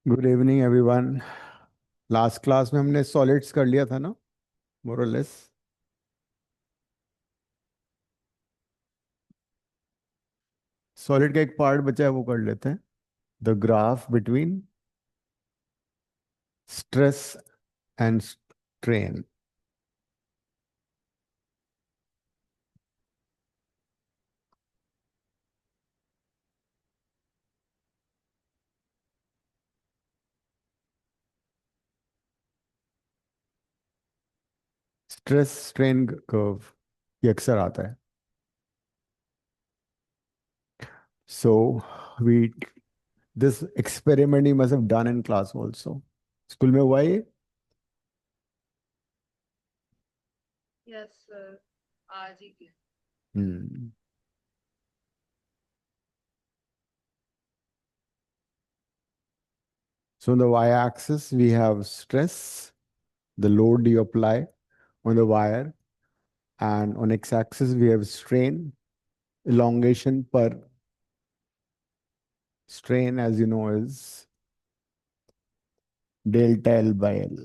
Good evening everyone. Last class में हमने solids कर लिया था ना, मोर और लेस। सॉलिड का एक पार्ट बचा है, वो कर लेते हैं। The graph between stress and strain. Stress strain curve ये अक्सर आता है। So we this experiment you must have done in class also. School में हुआ ये? यस सर, आज ही के। Hmm. So on the y-axis we have stress, the load you apply on the wire, and on x-axis we have strain, elongation per strain, as you know, is delta L by L.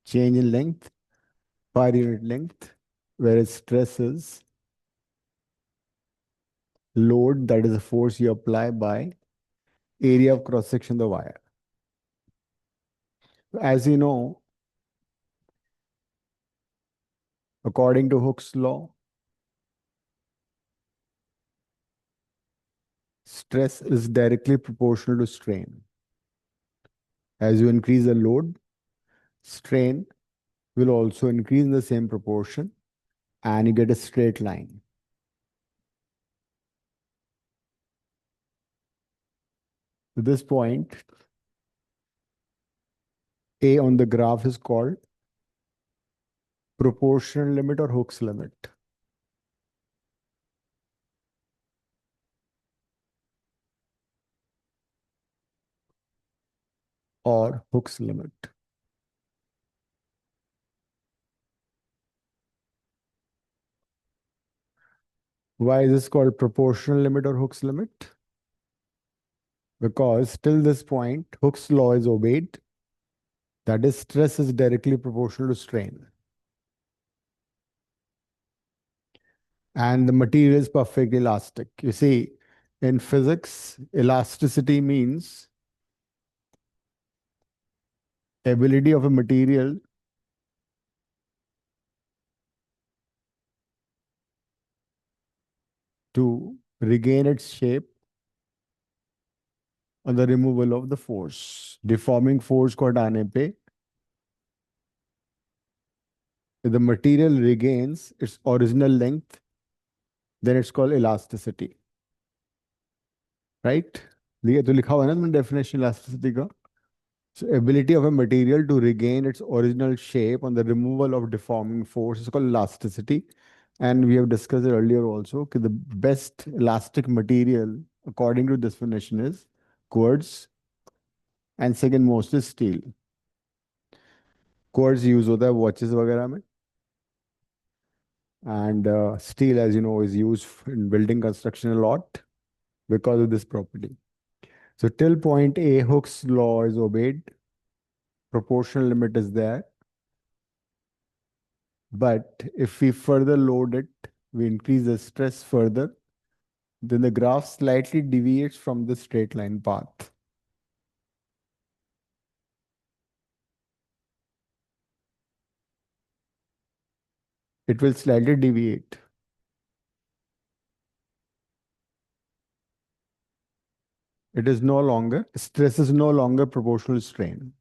Change in length per unit length, whereas stress is load, that is the force you apply by area of cross section of the wire. As you know, according to Hooke's law, stress is directly proportional to strain. As you increase the load, strain will also increase in the same proportion, and you get a straight line. To this point, A on the graph is called proportional limit or Hooke's limit, or Hooke's limit. Why is this called proportional limit or Hooke's limit? Because till this point, Hooke's law is obeyed. That is, stress is directly proportional to strain. And the material is perfectly elastic. You see, in physics, elasticity means ability of a material to regain its shape on the removal of the force. Deforming force को हटाने पे, if the material regains its original length, then it's called elasticity. Right? ये तो लिखा हुआ है ना तुमने डेफिनेशन elasticity का. So ability of a material to regain its original shape on the removal of deforming force is called elasticity. And we have discussed it earlier also that the best elastic material according to this definition is quartz, and second most is steel. Quartz use होता है watches वगैरह में, and steel, as you know, is used in building construction a lot because of this property. So till point A, Hooke's law is obeyed, proportional limit is there. But if we further load it, we increase the stress further, then the graph slightly deviates from the straight line path. It will slightly deviate. It is no longer, stress is no longer proportional to strain.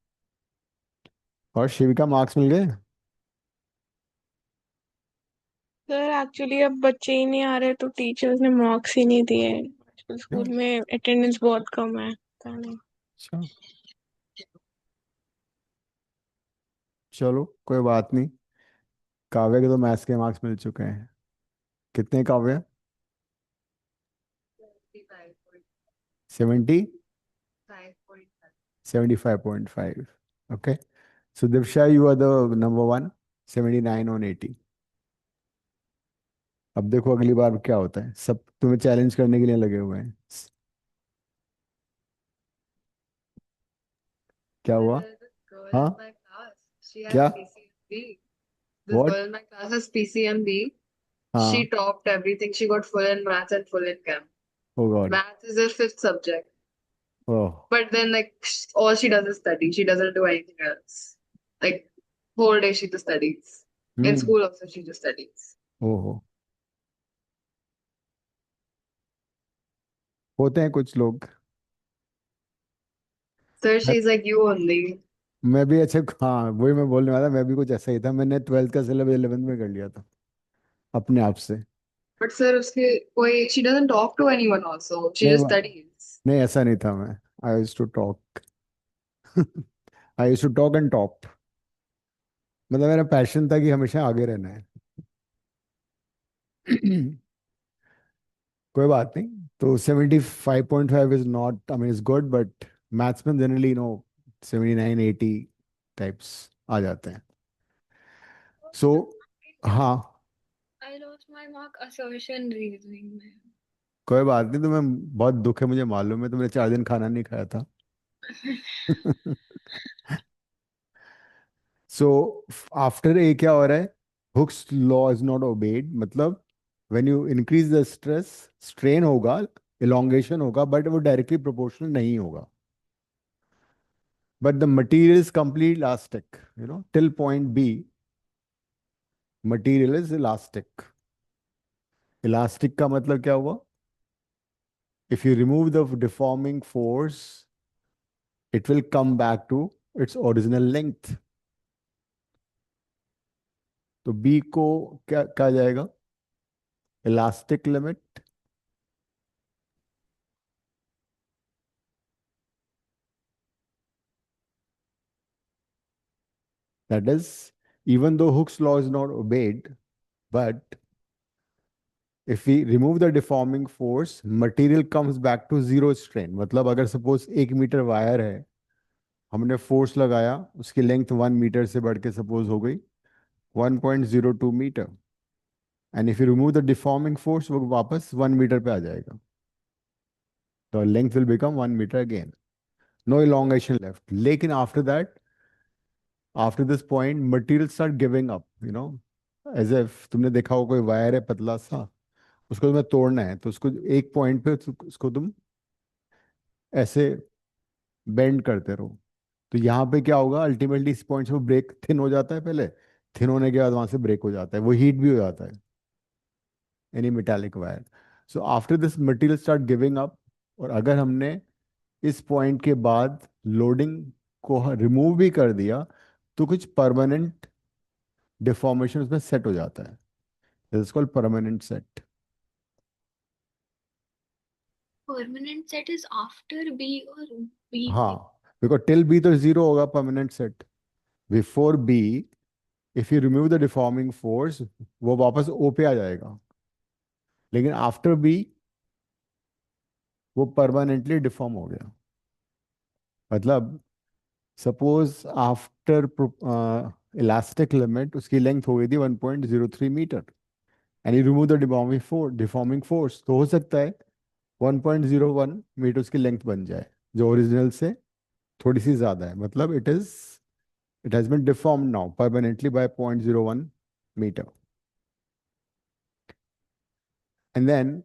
और शिविका marks मिल गए? Sir actually अब बच्चे ही नहीं आ रहे तो teachers ने marks ही नहीं दिए। आजकल स्कूल में अटेंडेंस बहुत कम है, पता नहीं। अच्छा, चलो कोई बात नहीं। काव्य के तो मैथ्स के मार्क्स मिल चुके हैं। कितने काव्य? 70? 75.5. Okay. So Divsha, you are the number one, 79 on 80. अब देखो अगली बार क्या होता है, सब तुम्हें चैलेंज करने के लिए लगे हुए हैं। क्या हुआ? There's a girl हाँ, in my class. She has क्या? PCMB. This What? girl in my class has PCMB. हाँ. She topped everything. She got full in maths and full in chem. Oh God. Maths is her fifth subject. Oh. But then, like, all she does is study. She doesn't do anything else. Like, whole day she just studies. In Hmm. school also she just studies. ओहो. होते हैं कुछ लोग. So मैं she's like you only. मैं भी अच्छा, हाँ वही मैं बोलने वाला, मैं भी कुछ ऐसा ही था. मैंने 12th का सिलेबस 11th में कर लिया था अपने आप से. But sir, uske koi, she doesn't talk to anyone also. She नहीं just studies. नहीं, ऐसा नहीं था मैं. I used to talk. I used to talk and top. मतलब मेरा पैशन था कि हमेशा आगे रहना है. कोई बात नहीं. तो 75.5 is not, I mean is good, but maths में जनरली 79 80 टाइप्स आ जाते हैं. सो हाँ, I lost my mark assertion reasoning में. कोई बात नहीं. तुम्हें बहुत दुख है मुझे मालूम है. तुमने 4 दिन खाना नहीं खाया था. सो आफ्टर ए क्या हो रहा है? Hooke's law is not obeyed. मतलब when you increase the stress, strain होगा, इलोंगेशन होगा, बट वो डायरेक्टली प्रोपोर्शनल नहीं होगा. But the material is completely elastic, till point B, material is elastic. Elastic का मतलब क्या हुआ? If you remove the deforming force, it will come back to its original length. तो B को क्या कहा जाएगा? Elastic limit. That is, even though Hooke's law is not obeyed, but if we remove the deforming force, material comes back to zero strain. मतलब अगर suppose 1 metre wire है, हमने force लगाया, उसकी लेंथ 1 मीटर से बढ़ के सपोज हो गई 1.02 metre. And if you remove the deforming force, वो वापस 1 मीटर पे आ जाएगा. तो length will become 1 metre again. No elongation left. लेकिन after that, after this point, material start giving up. As if तुमने देखा हो कोई वायर है पतला सा, उसको तुम्हें तोड़ना है, तो उसको एक पॉइंट पे उसको तुम ऐसे बेंड करते रहो. तो यहाँ पे क्या होगा? अल्टीमेटली इस पॉइंट से वो ब्रेक थिन हो जाता है. पहले थिन होने के बाद वहां से ब्रेक हो जाता है, वो हीट भी हो जाता है. Any metallic wire. So after this material start giving up. और अगर हमने इस पॉइंट के बाद लोडिंग को रिमूव भी कर दिया, तो कुछ परमानेंट डिफॉर्मेशन उसमें सेट हो जाता है. This is called permanent set. Permanent set is after B or B? हाँ, बिकॉज टिल बी तो जीरो होगा permanent set. Before B, if you remove the deforming force, वो वापस ओ पे आ जाएगा. लेकिन आफ्टर बी वो परमानेंटली डिफॉर्म हो गया. मतलब सपोज आफ्टर इलास्टिक लिमिट उसकी लेंथ हो गई थी 1.03 metre, and you remove the deforming force, तो हो सकता है 1.01 मीटर उसकी लेंथ बन जाए, जो ओरिजिनल से थोड़ी सी ज्यादा है. मतलब it has been deformed now permanently by 0.01 metre. And then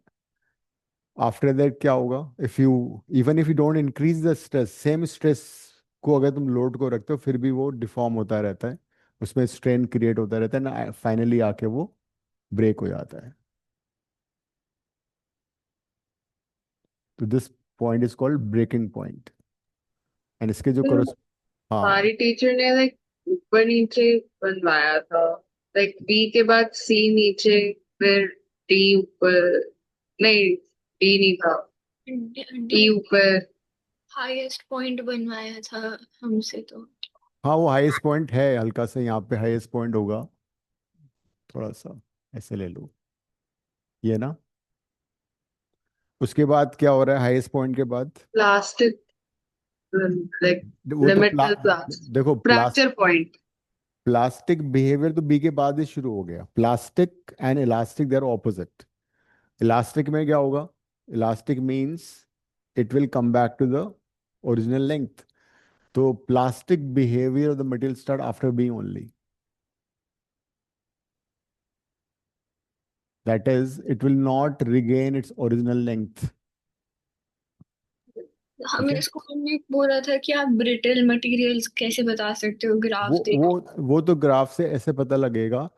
after that क्या होगा? If you even if you don't increase the stress, same stress को अगर तुम लोड को रखते हो, फिर भी वो डिफॉर्म होता रहता है, उसमें स्ट्रेन क्रिएट होता रहता है ना, फाइनली आके वो ब्रेक हो जाता है. तो this point is called breaking point. And इसके जो तो करो. हाँ. हमारी टीचर ने लाइक ऊपर नीचे बनवाया था. लाइक बी के बाद सी नीचे, फिर डी ऊपर. नहीं, डी नहीं था. डी ऊपर. हाईएस्ट पॉइंट बनवाया था हमसे तो. हाँ, वो हाईएस्ट पॉइंट है, हल्का सा यहाँ पे हाईएस्ट पॉइंट होगा. थोड़ा सा ऐसे ले लो, ये ना. उसके बाद क्या हो रहा है हाईएस्ट पॉइंट के बाद? प्लास्टिक. लाइक वो तो लिमिट टिल प्लास्टिक. देखो, फ्रैक्चर पॉइंट. प्लास्टिक बिहेवियर तो बी के बाद ही शुरू हो गया. Plastic and elastic, they are opposite. Elastic में क्या होगा? Elastic means it will come back to the original length. तो plastic behavior of the material start after being only. That is, it will not regain its original length. हमें Okay? School में बोला था कि आप ब्रिटल मटेरियल्स कैसे बता सकते हो, ग्राफ वो देख। वो तो ग्राफ से ऐसे पता लगेगा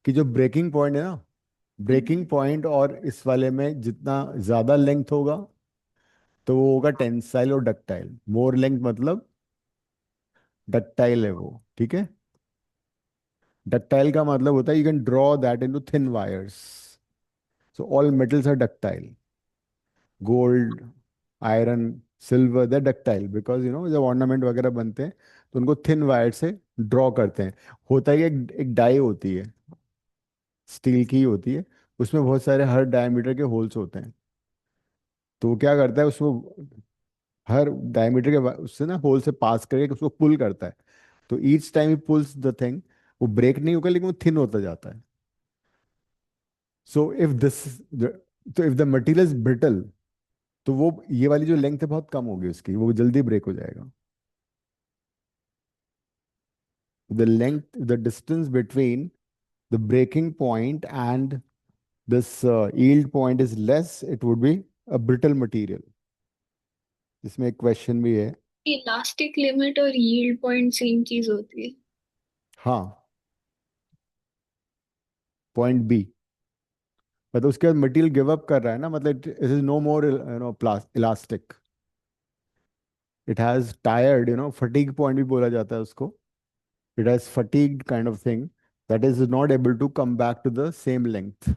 कि जो ब्रेकिंग पॉइंट है ना, ब्रेकिंग पॉइंट और इस वाले में जितना ज्यादा लेंथ होगा तो वो होगा टेंसाइल और डक्टाइल। मोर लेंथ मतलब डक्टाइल है वो, ठीक है। डक्टाइल का मतलब होता है you can draw that into thin wires. So all metals are ductile. Gold, iron, silver, they ductile because जब ऑर्नामेंट वगैरह बनते हैं तो उनको थिन वायर से ड्रॉ करते हैं। होता ही एक डाई होती है, स्टील की होती है, उसमें बहुत सारे हर डायमीटर के होल्स होते हैं। तो वो क्या करता है, उसको हर डायमीटर के उससे ना होल से पास करके उसको पुल करता है। तो each time he pulls the thing, वो ब्रेक नहीं होगा लेकिन वो थिन होता जाता है। सो इफ दिस तो if the material is brittle तो वो ये वाली जो लेंथ है बहुत कम होगी उसकी, वो जल्दी ब्रेक हो जाएगा। The distance between the breaking point and this yield point is less, it would be a brittle material. इसमें एक क्वेश्चन भी है। इलास्टिक लिमिट और यील्ड पॉइंट सेम चीज होती है। हाँ, पॉइंट बी, मतलब उसके बाद मटेरियल गिव अप कर रहा है ना, मतलब it is no more elastic, it has tired, fatigue point भी बोला जाता है उसको। It has fatigue kind of thing that is not able to come back to the same length.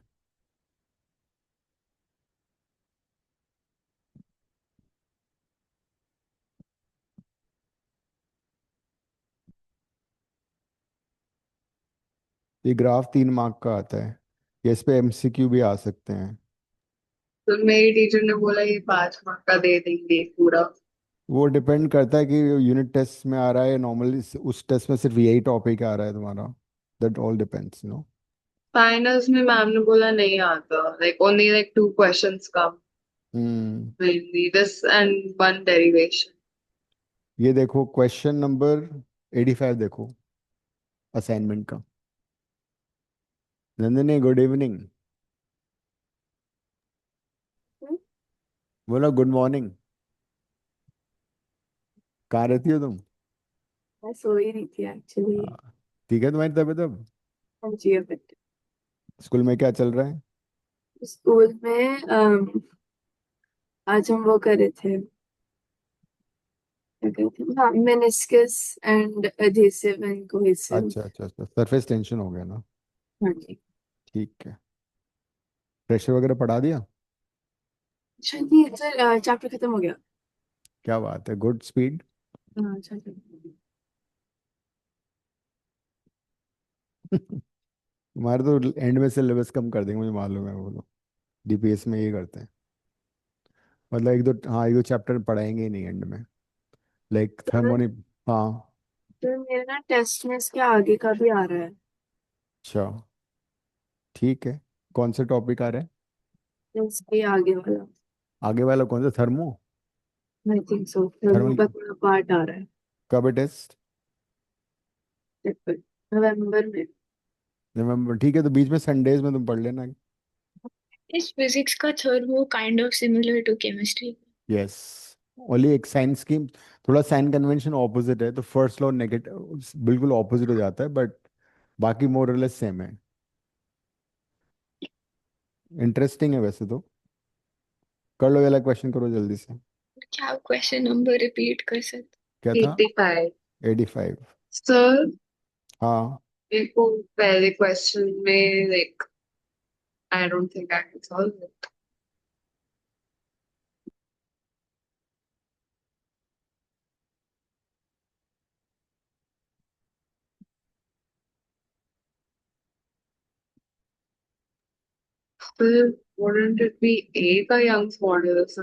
ये ग्राफ 3 मार्क का आता है, ये इस पे एमसीक्यू भी आ सकते हैं। तो मेरी टीचर ने बोला ये 5 मार्क का दे देंगे पूरा। वो डिपेंड करता है कि यूनिट टेस्ट में आ रहा है, नॉर्मली उस टेस्ट में सिर्फ यही टॉपिक आ रहा है तुम्हारा। That all depends. फाइनल्स में मैम ने बोला नहीं आता, like only like 2 questions come, hmm mainly this and one derivation. ये देखो क्वेश्चन नंबर 85 देखो, असाइनमेंट का। Nandini good evening. बोलो गुड मॉर्निंग। कहाँ रहती हो तुम? मैं सो ही रही थी एक्चुअली। हाँ, ठीक है तुम्हारी तबीयत अब? हाँ जी, अब स्कूल में क्या चल रहा है? स्कूल में आज हम वो कर रहे थे, क्या कहते हैं, हाँ, meniscus and adhesive and cohesive. अच्छा अच्छा अच्छा, सरफेस टेंशन हो गया ना। हाँ जी। ठीक है। प्रेशर वगैरह पढ़ा दिया? अच्छा नहीं सर, चैप्टर खत्म हो गया। क्या बात है, गुड स्पीड। हाँ अच्छा अच्छा। तुम्हारे तो एंड में सिलेबस कम कर देंगे मुझे मालूम है, वो लोग डीपीएस में ये करते हैं। मतलब एक दो, हाँ, एक दो चैप्टर पढ़ाएंगे ही नहीं एंड में, लाइक थर्मोनी। हाँ। तो मेरा ना टेस्ट में इसके आगे का भी आ रहा है। अच्छा, ठीक है। कौन से टॉपिक आ रहे हैं? इसके आगे वाला। आगे वाला कौन सा, थर्मो? आई थिंक सो, फिल्मों थर्मल का थोड़ा पार्ट आ रहा है। कब है टेस्ट? नवंबर में। नवंबर, ठीक है, तो बीच में संडेज में तुम पढ़ लेना। इस फिजिक्स का thermo kind of similar to chemistry. Yes, only एक साइंस की थोड़ा साइन कन्वेंशन ऑपोजिट है, तो फर्स्ट लॉ नेगेटिव बिल्कुल ऑपोजिट हो जाता है, बट बाकी मोर और लेस सेम है। इंटरेस्टिंग है वैसे तो। कर लो, ये वाला क्वेश्चन करो जल्दी से। क्या आप क्वेश्चन नंबर रिपीट कर सकते? क्या था? 85. 85। सर हाँ, मेरे को पहले क्वेश्चन में like I don't think I can solve it. फिर wouldn't it be A का Young's modulus?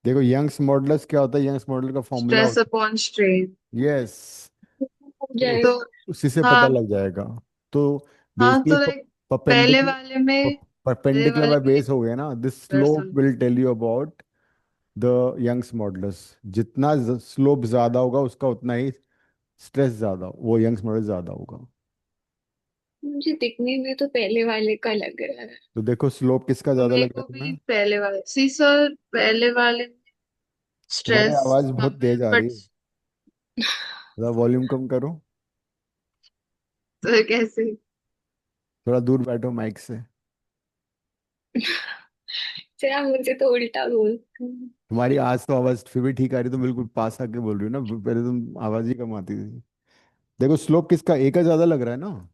देखो यंग्स मॉडुलस क्या होता है, यंग्स मॉडुलस का फॉर्मूला Stress होता upon strain. है, यस, हो तो जाएगा। तो उसी से पता हाँ लग जाएगा। तो हाँ, बेसिकली तो लाइक परपेंडिकुलर पहले परपेंडिकुलर वाले बाय में बेस हो गया ना, this person. Slope will tell you about the Young's modulus, जितना स्लोप ज्यादा होगा उसका उतना ही स्ट्रेस ज्यादा, वो यंग्स मॉडुलस ज्यादा होगा। मुझे दिखने में तो पहले वाले का लग रहा है। तो देखो स्लोप किसका ज्यादा मेरे लग रहा को है भी तुम्हें? पहले वाले, सी सर, पहले वाले तुम्हारी स्ट्रेस आवाज कम बहुत है, तेज आ रही बट है, थोड़ा वॉल्यूम कम करो, कैसे? थोड़ा दूर बैठो माइक से। जरा मुझे तो उल्टा बोल। तुम्हारी आज तो आवाज फिर भी ठीक आ रही, तुम बिल्कुल पास आके बोल रही हो ना, पहले तुम आवाज ही कम आती थी। देखो स्लोप किसका, ए का ज्यादा लग रहा है ना,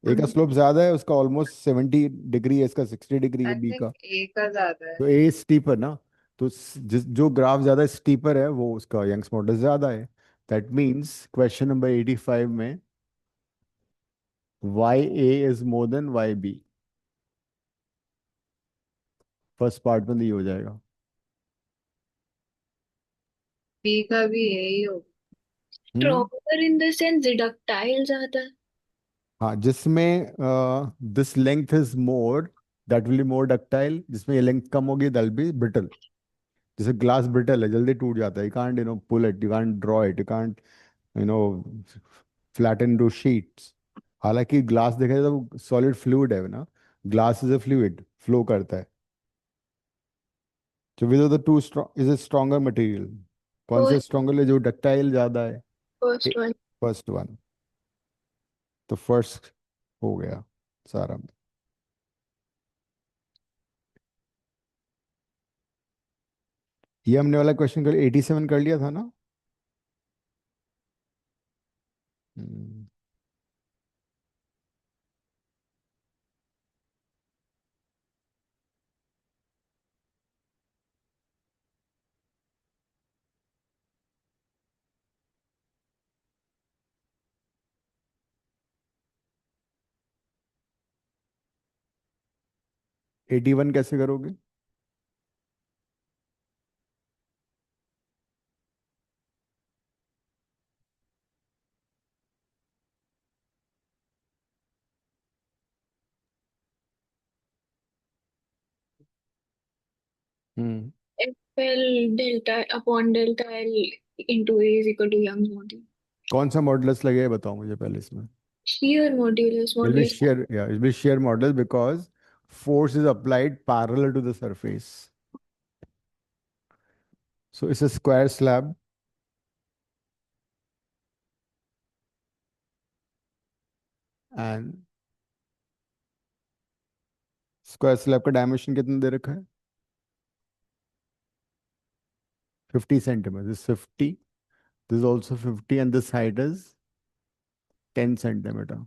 ए का स्लोप ज्यादा है, उसका ऑलमोस्ट 70 डिग्री है, इसका 60 डिग्री है आई बी थिंक का। ए का ज्यादा है। तो ए स्टीपर ना, तो जिस जो ग्राफ ज्यादा स्टीपर है वो उसका यंग्स मॉडल ज्यादा है। दैट मीन्स क्वेश्चन नंबर 85 में Y A is more than Y B, first part में नहीं हो जाएगा। बी का भी यही हो। Hmm. Stronger in the sense ductile ज्यादा। हाँ, जिसमें this length is more, that will be more ductile, जिसमें ये लेंथ कम होगी दैट विल बी ब्रिटल। जैसे ग्लास ब्रिटल है, जल्दी टूट जाता है, you can't pull it, you can't draw it, you can't you know flatten to sheets. हालांकि ग्लास देखा जाए तो सॉलिड फ्लूइड है ना, glass is a fluid, flow करता है। तो with the two is a stronger material, कौन से फर्स्ट स्ट्रॉन्गर है? जो डक्टाइल ज्यादा है, फर्स्ट वन। First one. तो फर्स्ट हो गया सारा। ये हमने वाला क्वेश्चन कर 87 कर लिया था ना। हम्म, 81 कैसे करोगे? Hmm. F L delta upon delta L into A is equal to Young module. कौन सा मॉडुलस लगेगा बताओ मुझे पहले इसमें। shear modulus It'll be modulus shear, yeah, it'll be shear modulus because force is applied parallel to the surface. So it's a square slab and square slab का dimension कितना दे रखा है? 50 centimetre, this 50, this also 50 and this height is 10 centimetre.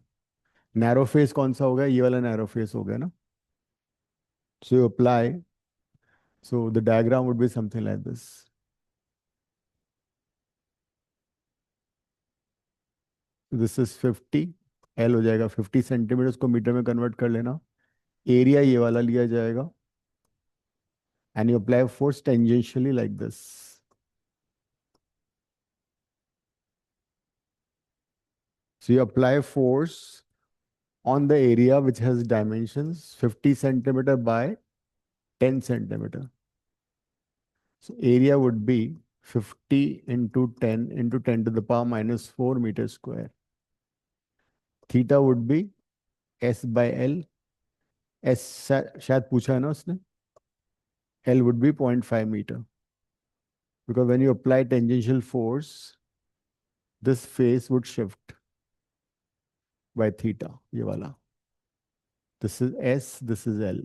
Narrow face कौन सा हो गया? ये वाला नैरो फेस हो गया ना। So you apply, so the diagram would be something like this. This is 50, L हो जाएगा 50 सेंटीमीटर, उसको मीटर में कन्वर्ट कर लेना। एरिया ये वाला लिया जाएगा and you apply force tangentially like this. So you apply force on the area which has dimensions 50 centimeter by 10 centimeter. So area would be 50 into 10 to the power minus 4 meter square. Theta would be S by L. S शायद पूछा है ना उसने, L would be 0.5 meter. Because when you apply tangential force, this face would shift by theta, ये वाला. This is S, this is L.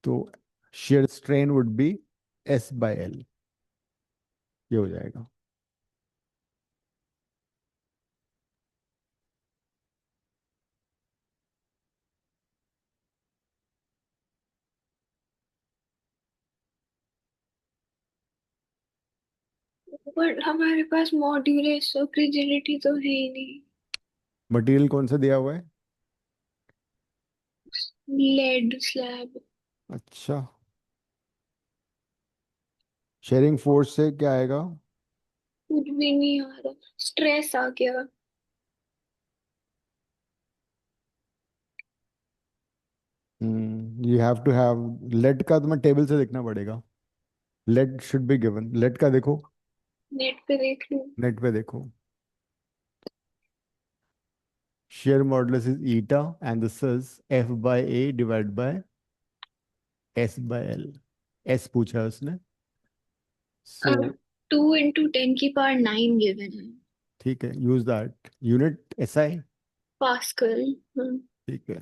तो shear strain would be S by L, ये हो जाएगा। बट हमारे पास मॉड्यूलस और फ्रिजिलिटी तो है ही नहीं। मटेरियल कौन सा दिया हुआ है? Lead slab. अच्छा, शेयरिंग फोर्स से क्या आएगा? कुछ भी नहीं आ रहा, स्ट्रेस आ गया। You have to have lead का तुम्हें टेबल से देखना पड़ेगा. Lead should be given. Lead का देखो, नेट पे देख लूं. नेट पे देखो. Shear modulus is eta, and this is F by A divided by S by L. S पूछा है उसने. So 2 into 10 की पावर 9 गिवन है. ठीक है, use that. Unit SI. Pascal. ठीक है.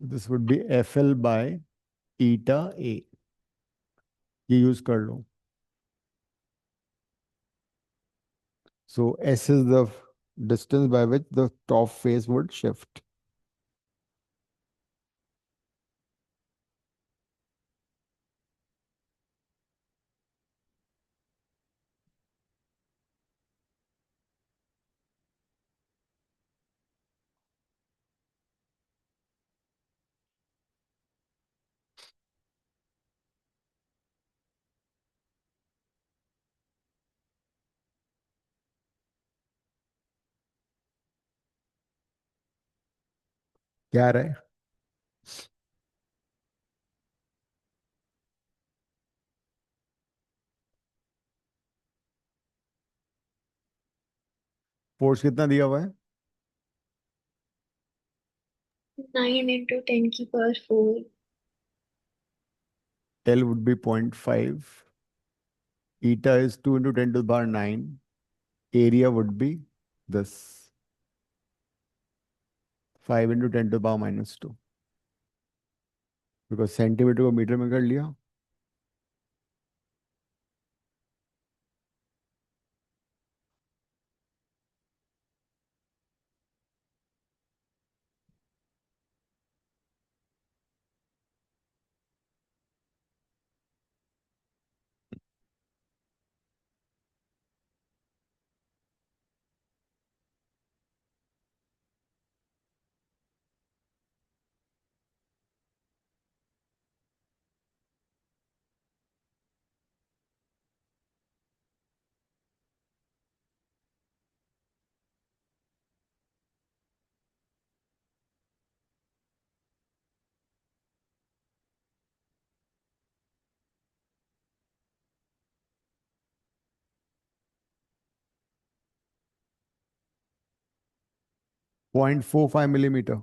So this would be FL by eta A. ये use कर लो. So S is the distance by which the top face would shift. क्या आ रहा है? फोर्स कितना दिया हुआ है? 9 into 10 की power 4. L would be 0.5. Eta is 2 into 10 to the power 9. Area would be this. 5 into 10 to the power minus 2. Because centimetre को metre में कर लिया. .45 मिलीमीटर.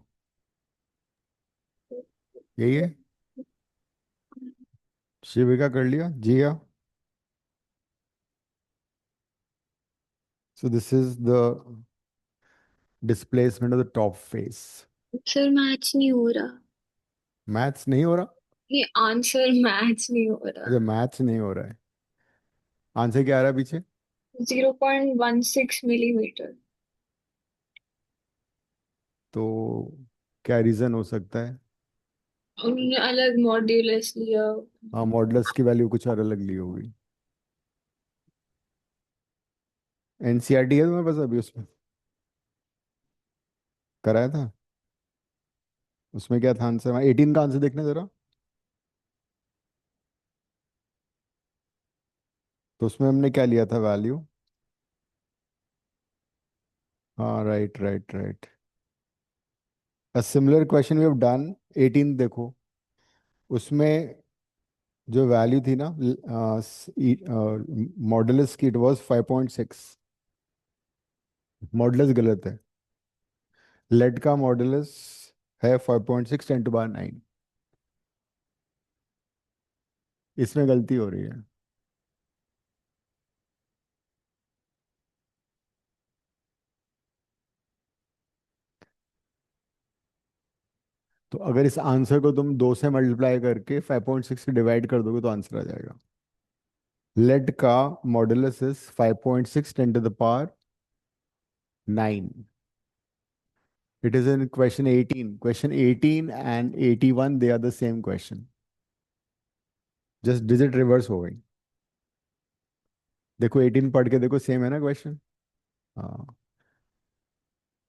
यही है. शिविका कर लिया. जिया. So this is the displacement of the top face. Sir match नहीं हो रहा. मैथ्स नहीं हो रहा. ये आंसर मैच नहीं हो रहा. अच्छा, मैथ्स नहीं हो रहा है. आंसर क्या आ रहा है पीछे? 0.16 मिलीमीटर. तो क्या रीजन हो सकता है? उन्होंने अलग मॉड्यूलस लिया. हाँ, मॉडुलस की वैल्यू कुछ और अलग ली होगी. एनसीईआरटी है तुम्हारे पास अभी? उसमें कराया था. उसमें क्या था आंसर? 18 का आंसर देखने जरा. तो उसमें हमने क्या लिया था वैल्यू? हाँ, right right right. A similar question we have done. 18 देखो. उसमें जो वैल्यू थी ना मॉडुलस की, इट वाज 5.6. मॉडुलस गलत है. लेड का मॉडुलस है 5.6 10 टू पावर 9. इसमें गलती हो रही है. तो अगर इस आंसर को तुम 2 से मल्टीप्लाई करके 5.6 से डिवाइड कर दोगे तो आंसर आ जाएगा. लेड का modulus is 5.6 10 to the power 9. It is in question 18. Question 18 and 81, they are the same question. Just digit reverse हो गई. देखो 18 पढ़ के देखो, सेम है ना क्वेश्चन. हाँ.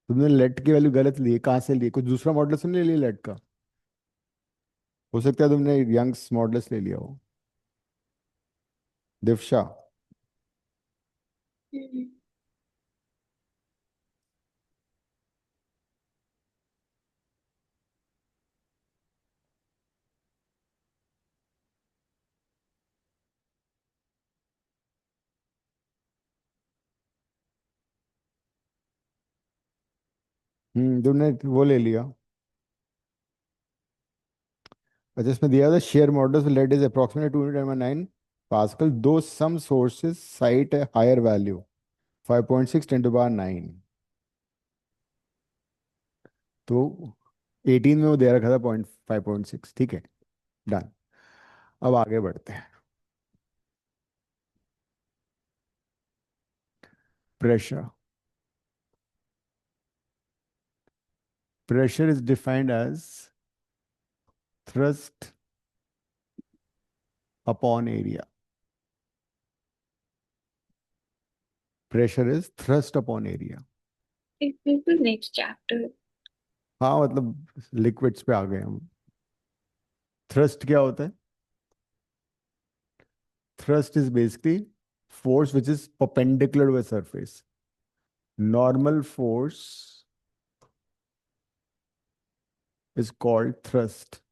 तुमने लेट की वैल्यू गलत ली है. कहाँ से ली? कुछ दूसरा मॉडल से नहीं लिया लेट का. हो सकता है तुमने यंग्स मॉडल्स ले लिया हो. दिवशा. हम्म. तुमने वो ले लिया। अच्छा, इसमें दिया था shear modulus let is approximately 209 pascal though some sources cite a higher value 5.6 10 to power 9। तो 18 में वो दे रखा था 5.6, ठीक है, डन। अब आगे बढ़ते हैं। Pressure. Pressure is defined as thrust upon area. Pressure is thrust upon area. It will be next chapter. हाँ मतलब लिक्विड्स पे आ गए हम। थ्रस्ट क्या होता है? Thrust is basically force which is perpendicular to a surface. Normal force is called thrust.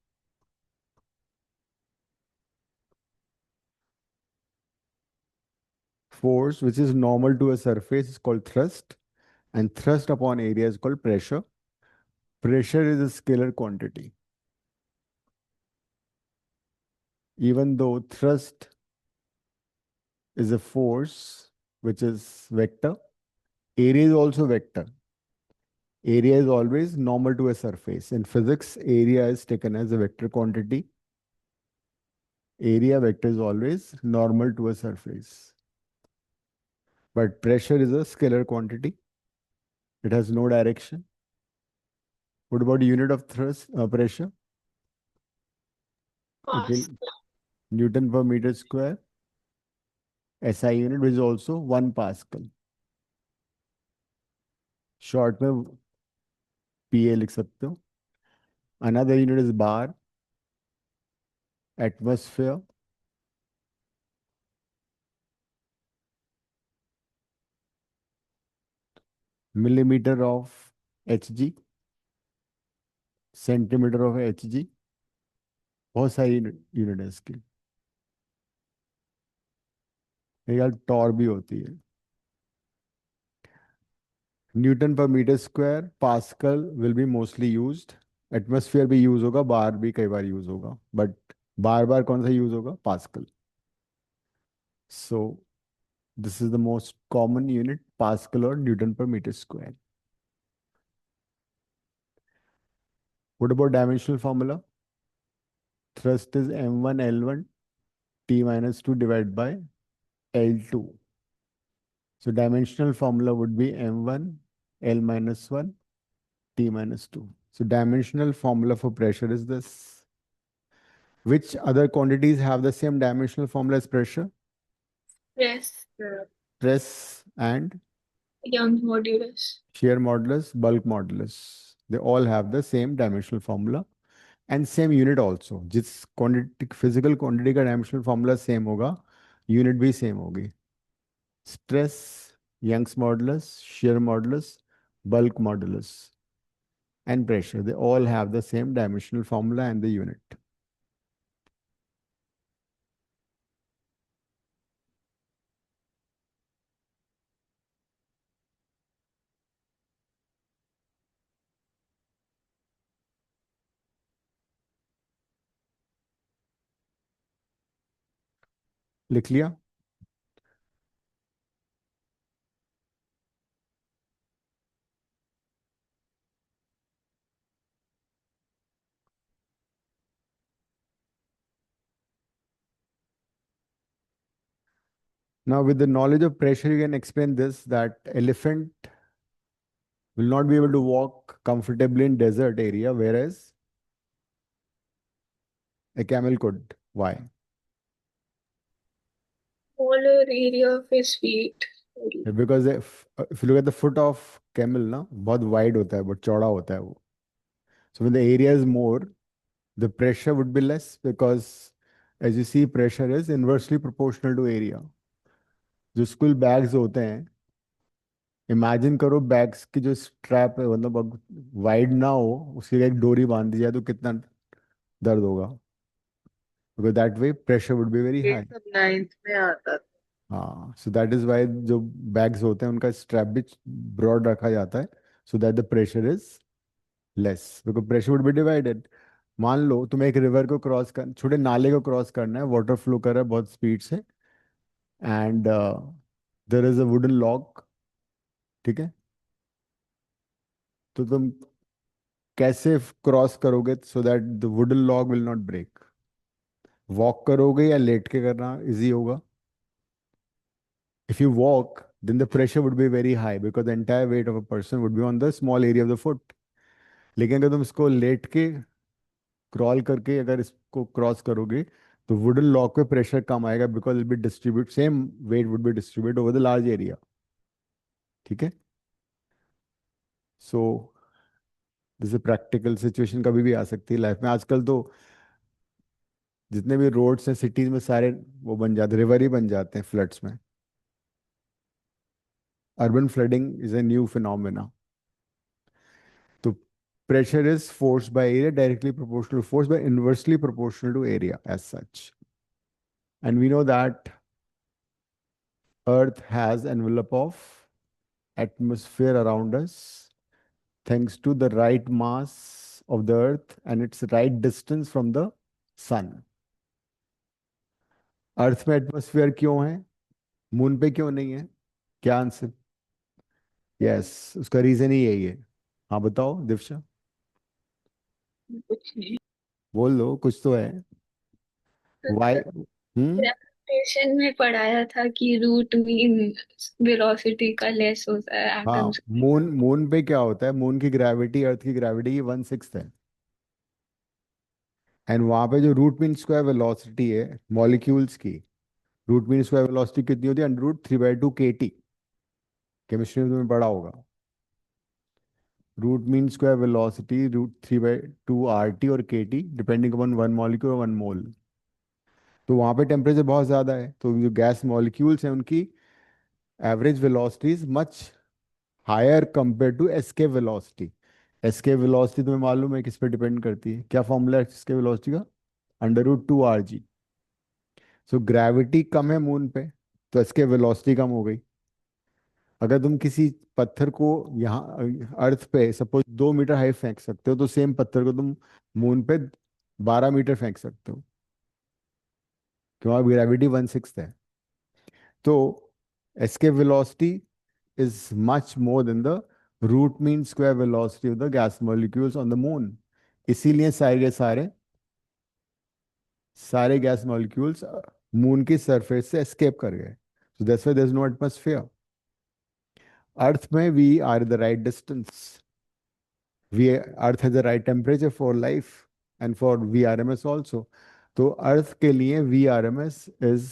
Force which is normal to a surface is called thrust, and thrust upon area is called pressure. Pressure is a scalar quantity. Even though thrust is a force which is vector, area is also vector. Area is always normal to a surface. In physics, area is taken as a vector quantity. Area vector is always normal to a surface. But pressure is a scalar quantity. It has no direction. What about unit of thrust, pressure? It will Newton per meter square. SI unit, which is also 1 Pascal. Short में PA लिख सकते हो. Another unit is bar. Atmosphere. Millimeter of Hg. Centimeter of Hg. बहुत सारी unit है इसकी। एक यार टॉर भी होती है। Newton per metre square, pascal will be mostly used. Atmosphere भी यूज होगा, बार भी कई बार यूज होगा, बट बार बार कौन सा यूज होगा? Pascal. So this is the most common unit, pascal और newton per metre square. What about dimensional formula? Thrust is m1 l1 t minus 2 divided by l2. So dimensional formula would be m1 l minus 1 t minus 2. So dimensional formula for pressure is this. Which other quantities have the same dimensional formula as pressure? Yes. Stress and Young's modulus. shear modulus, bulk modulus. They all have the same dimensional formula and same unit also. जिस quantity physical quantity का dimensional formula same होगा, unit भी same होगी. Stress, Young's modulus, shear modulus, bulk modulus, and pressure. They all have the same dimensional formula and the unit. लिख लिया? Now, with the knowledge of pressure, you can explain this, that elephant will not be able to walk comfortably in desert area, whereas a camel could. Why? Smaller area of his feet. Because if you look at the foot of camel, ना बहुत wide होता है, बहुत चौड़ा होता है वो. So when the area is more, the pressure would be less, because as you see, pressure is inversely proportional to area. जो स्कूल बैग्स होते हैं, इमेजिन करो बैग्स की जो स्ट्रैप है मतलब वाइड ना हो, उसकी एक डोरी बांध दी जाए तो कितना दर्द होगा, because that way pressure would be very ये high. सब 9th में आता था। हाँ, so that is why जो बैग्स होते हैं उनका स्ट्रैप भी ब्रॉड रखा जाता है, so that the pressure is less, because pressure would be divided. मान लो तुम्हें एक रिवर को क्रॉस कर, छोटे नाले को क्रॉस करना है, वाटर फ्लो कर रहा है बहुत स्पीड से, and there is a wooden log, ठीक है, तो तुम कैसे क्रॉस करोगे so that the wooden log will not break? Walk करोगे या लेट के करना इजी होगा? If you walk, then the pressure would be very high because the entire weight of a person would be on the small area of the foot. लेकिन अगर तुम इसको late के क्रॉल करके अगर इसको क्रॉस करोगे तो वुडन लॉक पे प्रेशर कम आएगा, because it be distribute, same weight would be distribute over the large area, ठीक है। सो जैसे प्रैक्टिकल सिचुएशन कभी भी आ सकती है लाइफ में। आजकल तो जितने भी रोड्स हैं सिटीज में सारे वो बन जाते, रिवर ही बन जाते हैं फ्लड्स में। Urban flooding is a new phenomena. तो pressure is force by area directly proportional to force by inversely proportional to area as such. And we know that Earth has envelope of atmosphere around us thanks to the right mass of the Earth and its right distance from the sun. अर्थ में atmosphere क्यों है, moon पे क्यों नहीं है? क्या answer? Yes, उसका reason ही यही है। हाँ बताओ दिव्शा, कुछ नहीं। बोल दो, कुछ तो है। वाई? ग्रेविटेशन में पढ़ाया था कि रूट मीन वेलोसिटी का लेस होता है हाँ, एटम्स। मून पे क्या होता है, मून की ग्रेविटी अर्थ की ग्रेविटी की 1/6 है, एंड वहां पे जो रूट मीन स्क्वायर वेलोसिटी है मॉलिक्यूल्स की, रूट मीन स्क्वायर वेलोसिटी कितनी होती है? √3/2 kT। केमिस्ट्री में तुम्हें पढ़ा होगा। Root mean square velocity √3/2 RT और KT depending upon one molecule और वन मोल। तो वहां पे टेम्परेचर बहुत ज्यादा है, तो जो गैस मॉलिक्यूल्स हैं उनकी average velocity is much higher compare to escape velocity. Escape velocity तुम्हें मालूम है किस पे डिपेंड करती है? क्या फॉर्मूला है एस्केप वेलोसिटी का? √2 RG। सो ग्रेविटी कम है मून पे, तो एस्केप वेलोसिटी कम हो गई। अगर तुम किसी पत्थर को यहाँ अर्थ पे सपोज 2 मीटर हाई फेंक सकते हो, तो सेम पत्थर को तुम मून पे 12 मीटर फेंक सकते हो, क्योंकि ग्रेविटी 1/6 है। तो escape velocity is much more than the root mean square velocity of the gas molecules on the moon. इसीलिए सारे के सारे गैस मॉलिक्यूल्स मून की सरफेस से एस्केप कर गए। So that's why there's no atmosphere. अर्थ में we are the right distance. Earth has the right temperature for life and for VRMS also. तो अर्थ के लिए VRMS is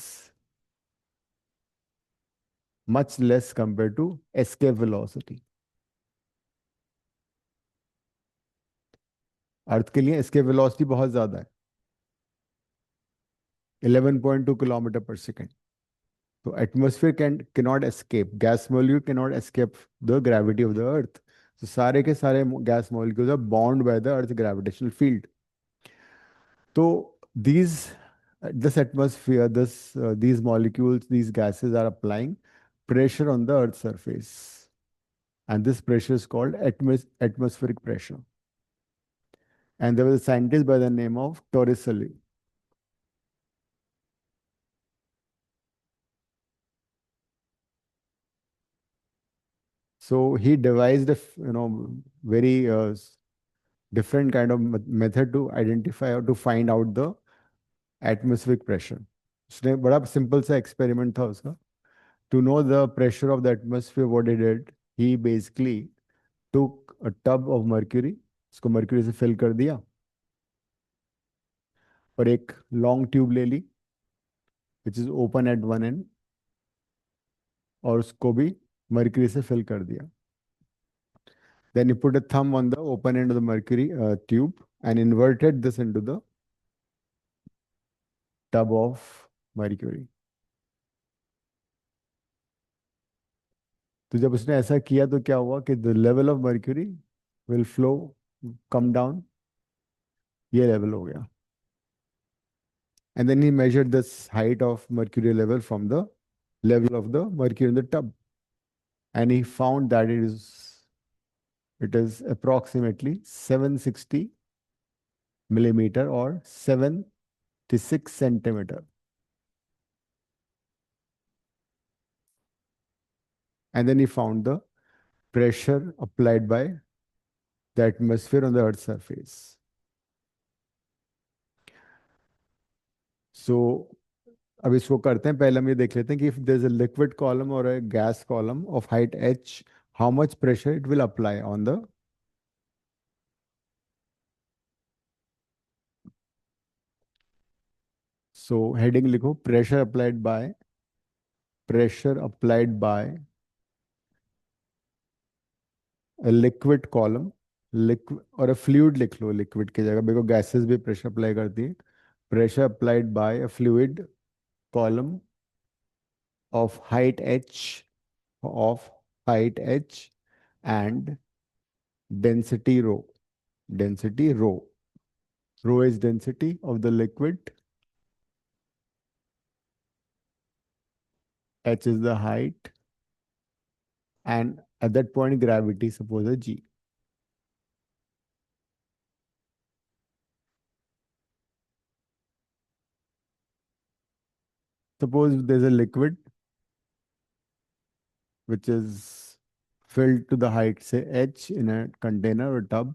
much less compared to escape velocity. अर्थ के लिए escape velocity बहुत ज्यादा है, 11.2 km/s. So atmosphere cannot escape. Gas molecule cannot escape the gravity of the Earth. So सारे के सारे gas molecules are bound by the Earth's gravitational field. So this atmosphere, these molecules, these gases are applying pressure on the Earth's surface, and this pressure is called atmospheric pressure. And there was a scientist by the name of Torricelli. So he devised a very different kind of method to identify or to find out the atmospheric pressure. उसने बड़ा simple सा experiment था उसका. To know the pressure of the atmosphere, what he did, he basically took a tub of mercury, उसको mercury से fill कर दिया, और एक long tube ले ली, which is open at one end, और उसको भी mercury से fill कर दिया. Then he put a thumb on the open end of the mercury tube and inverted this into the tub of mercury. तो जब उसने ऐसा किया तो क्या हुआ कि the level of mercury will flow come down, ये लेवल हो गया. And then he measured this height of mercury level from the level of the mercury in the tub, and he found that it is It is approximately 760 millimeter or 76 centimeter. And then he found the pressure applied by the atmosphere on the Earth's surface. So अब इसको करते हैं, पहले हम ये देख लेते हैं कि if there is a liquid column or a gas column of height h, how much pressure it will apply on the so heading लिखो pressure applied by a liquid column, liquid और a fluid लिख लो liquid की जगह, because gases भी pressure apply करती है. Pressure applied by a fluid column of height h and density rho. Density rho. Rho is density of the liquid. H is the height. And at that point, gravity, suppose a G. Suppose there's a liquid which is filled to the height, say h, in a container or tub.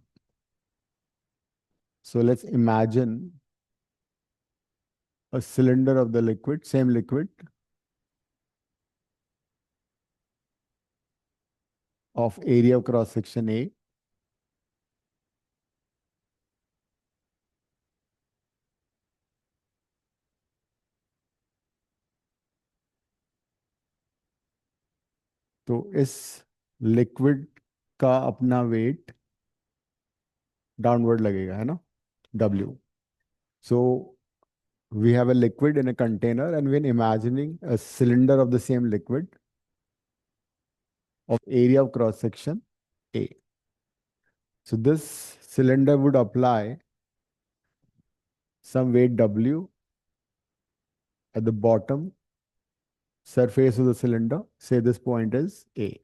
So let's imagine a cylinder of the liquid, same liquid, of area of cross section A. तो इस liquid का अपना weight downward लगेगा, है ना, W. So we have a liquid in a container and we're imagining a cylinder of the same liquid of area of cross section A. So this cylinder would apply some weight W at the bottom surface of the cylinder. Say this point is A.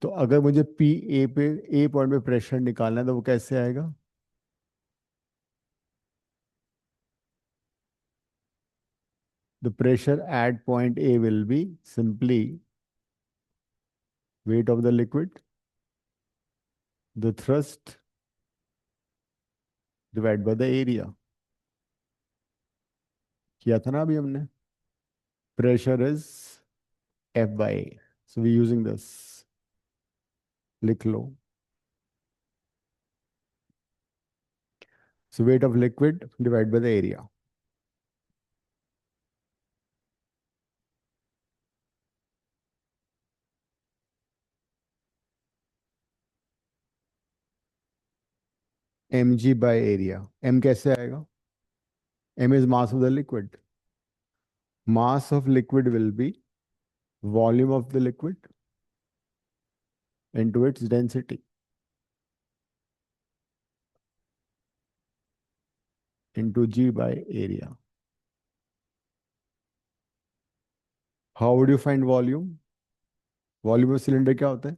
तो अगर मुझे A point पे pressure निकालना है तो वो कैसे आएगा? The pressure at point A will be simply weight of the liquid, the thrust divided by the area. किया था ना अभी हमने? Pressure is F by A. So we're using this. लिख लो. So weight of liquid divided by the area. mg by area. M कैसे आएगा? M is mass of the liquid. Mass of liquid will be volume of the liquid into its density into G by area. How would you find volume? Volume of cylinder क्या होता है?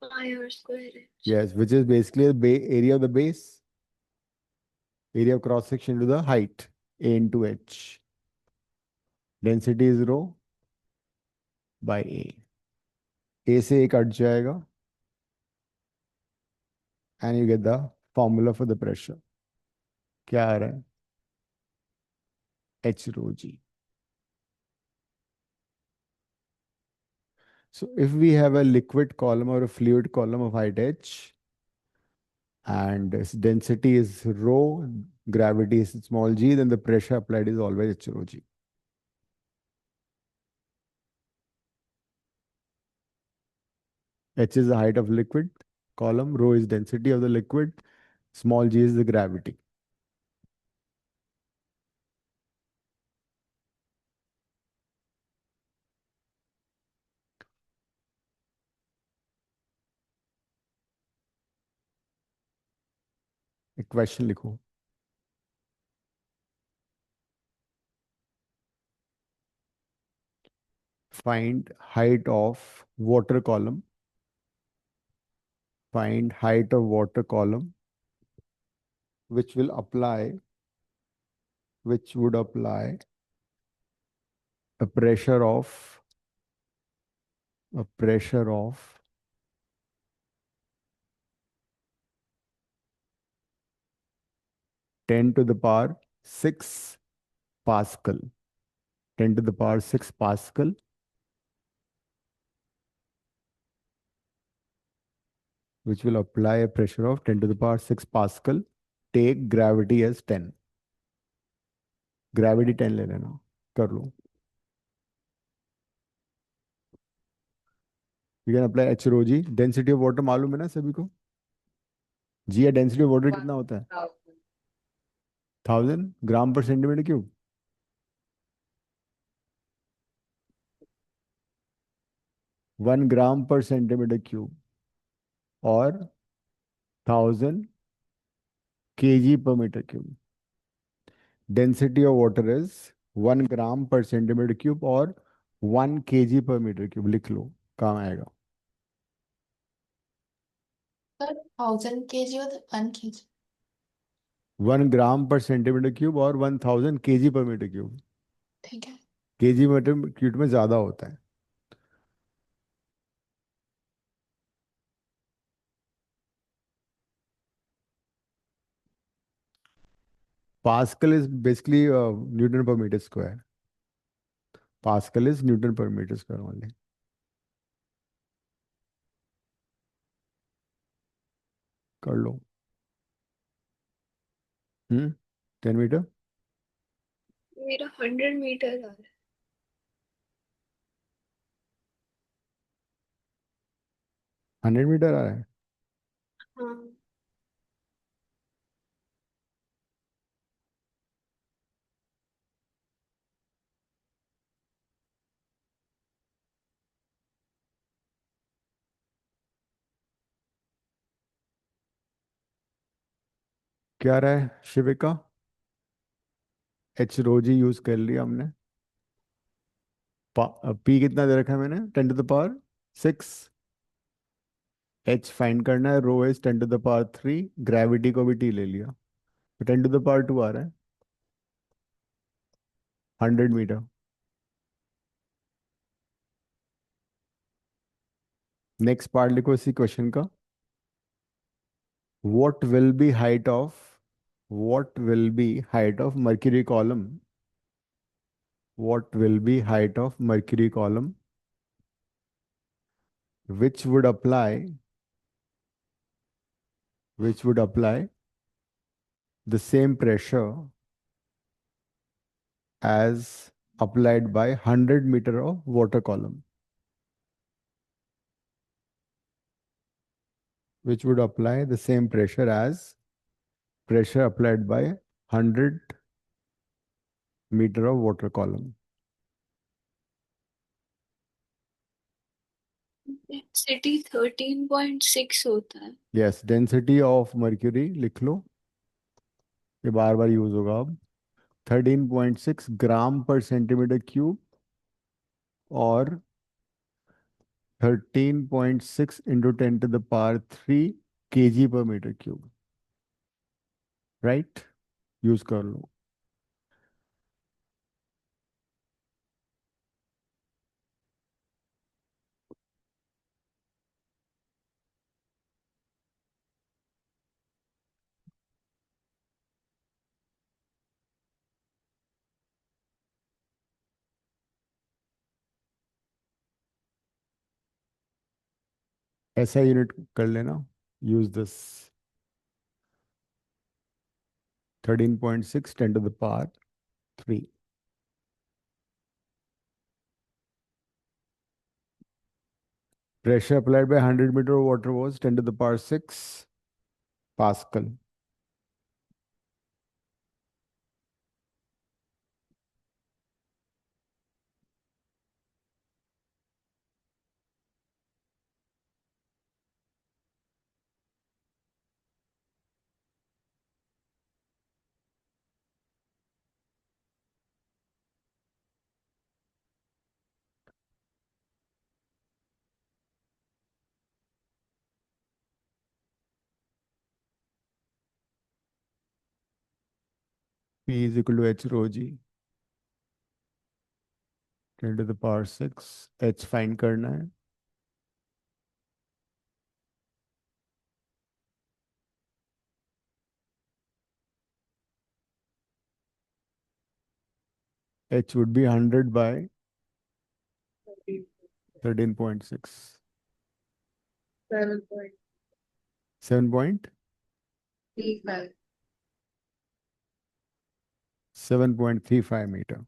R square H. Yes, which is basically the area of the base, area of cross section to the height, A into H. Density is rho by A. A से A cut जाएगा and you get the formula for the pressure. क्या आ रहा है? H rho G. So if we have a liquid column or a fluid column of height H and its density is rho, gravity is small g, then the pressure applied is always H rho G. H is the height of liquid column, rho is density of the liquid, small g is the gravity. एक question लिखो. find height of water column. Find height of water column, which would apply a pressure of 10 to the power 6 Pascal. 10 to the power 6 Pascal. Which will apply a pressure of 10 to the power 6 Pascal. Take gravity as 10. Gravity 10 ले लेना, कर लो. You can apply H rho G. Density of water मालूम है ना सभी को? G या density of water कितना होता है? 1000 ग्राम पर सेंटीमीटर क्यूब. 1 ग्राम पर सेंटीमीटर क्यूब और 1000 kg per meter cube. Density of water is 1 ग्राम पर सेंटीमीटर क्यूब और 1 kg per meter cube. लिख लो, काम आएगा. सर 1000 kg और 1 kg. 1 ग्राम पर सेंटीमीटर क्यूब और 1000 kg per meter cube. ठीक है. kg मीटर क्यूब में ज्यादा होता है. Pascal is basically Newton per meter square. Pascal is Newton per meter square only. कर लो. 10 मीटर. मेरा 100 मीटर आ रहा है. 100 मीटर आ रहा है. हाँ. क्या रहा है शिविका? एच रो जी यूज कर लिया हमने. पी कितना दे रखा है मैंने? 10 to the power 6. H find करना है. Rho is 10 to the power 3. Gravity को भी टी ले लिया, तो 10 टू द पावर 2 आ रहा है. 100 मीटर. नेक्स्ट पार्ट लिखो इसी क्वेश्चन का. what will be height of mercury column? What will be height of mercury column which would apply the same pressure as applied by 100 meter of water column? Which would apply the same pressure as pressure applied by 100 meter of water column. Density 13.6 होता है. Yes, density of mercury लिख लो, ये बार बार use होगा अब. 13.6 ग्राम पर centimetre cube और 13.6 into 10 to the power 3 kg per meter cube. Right, use कर लो. ऐसा यूनिट कर लेना. Use this 13.6 10 to the power 3. Pressure applied by 100 meter of water was 10 to the power 6 Pascal. P is equal to H rho G 10 to the power 6. H find करना है. H would be 100 by 13.6. 7.35. 7.35 meter.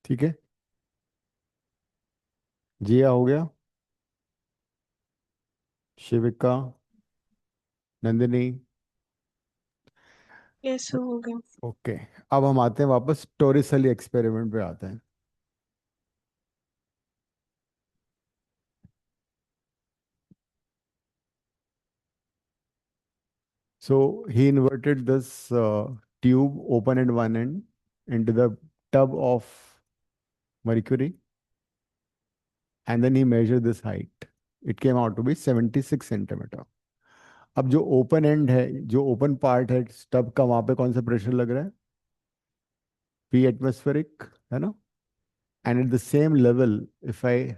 ठीक है. जिया हो गया. शिविका, Nandini. Yes हो गया. Okay. अब हम आते हैं वापस टोरिसली एक्सपेरिमेंट पे आते हैं. So he inverted this tube open at one end into the tub of mercury, and then he measured this height. It came out to be 76 centimeter. अब जो ओपन एंड है, जो ओपन पार्ट है tub का, वहां पे कौन सा प्रेशर लग रहा है? P atmospheric, है ना? And at the same level, if I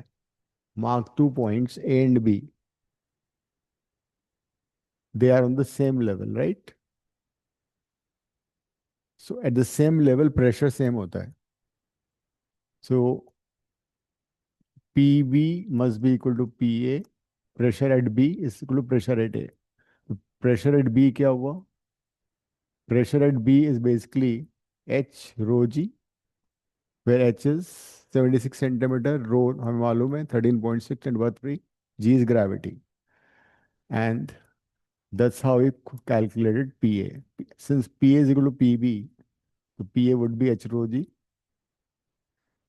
mark 2 points A and B, they are on the same level, right? So at the same level, pressure same होता है. So PB must be equal to PA. Pressure at B is equal to pressure at A. तो pressure at B क्या हुआ? Pressure at B is basically H rho G, where H is 76 centimeter, rho हमें मालूम है 13.6 and what 3. G is gravity. And that's how we calculated PA. Since PA is equal to PB, so PA would be H rho G.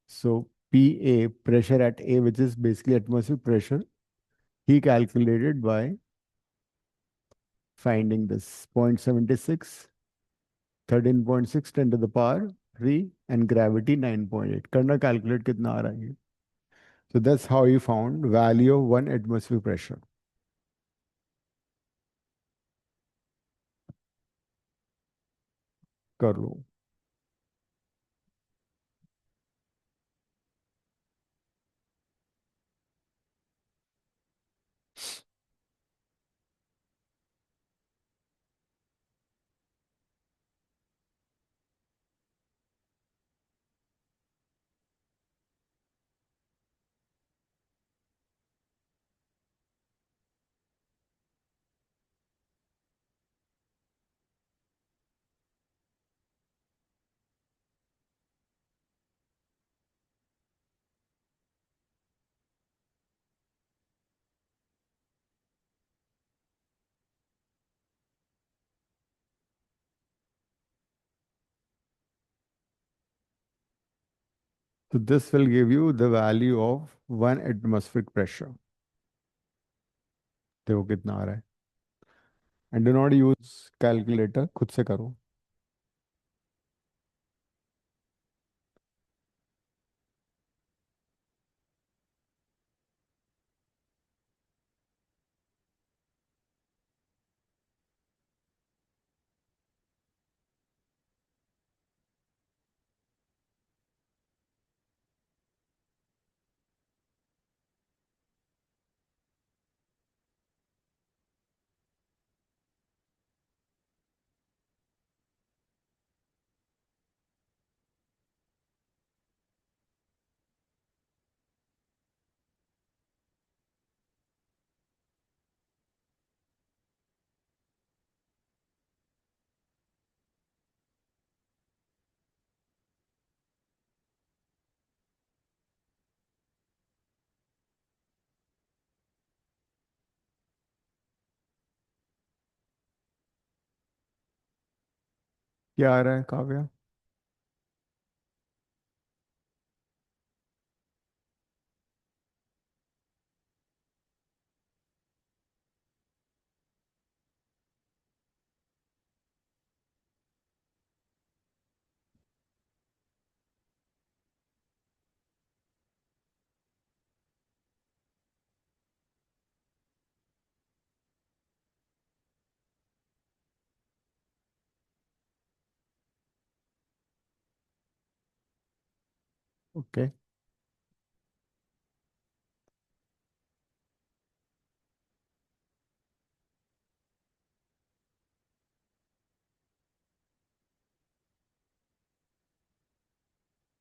So PA, pressure at A, which is basically atmospheric pressure, he calculated by finding this 0.76, 13.6 10 to the power 3 and gravity 9.8. करना calculate कितना आ रहा है. So that's how he found value of 1 atmosphere pressure. कर लो. So this will give you the value of 1 atmospheric pressure. देखो कितना आ रहा है. And do not use calculator, खुद से करो. क्या आ रहा है Kavya? Okay.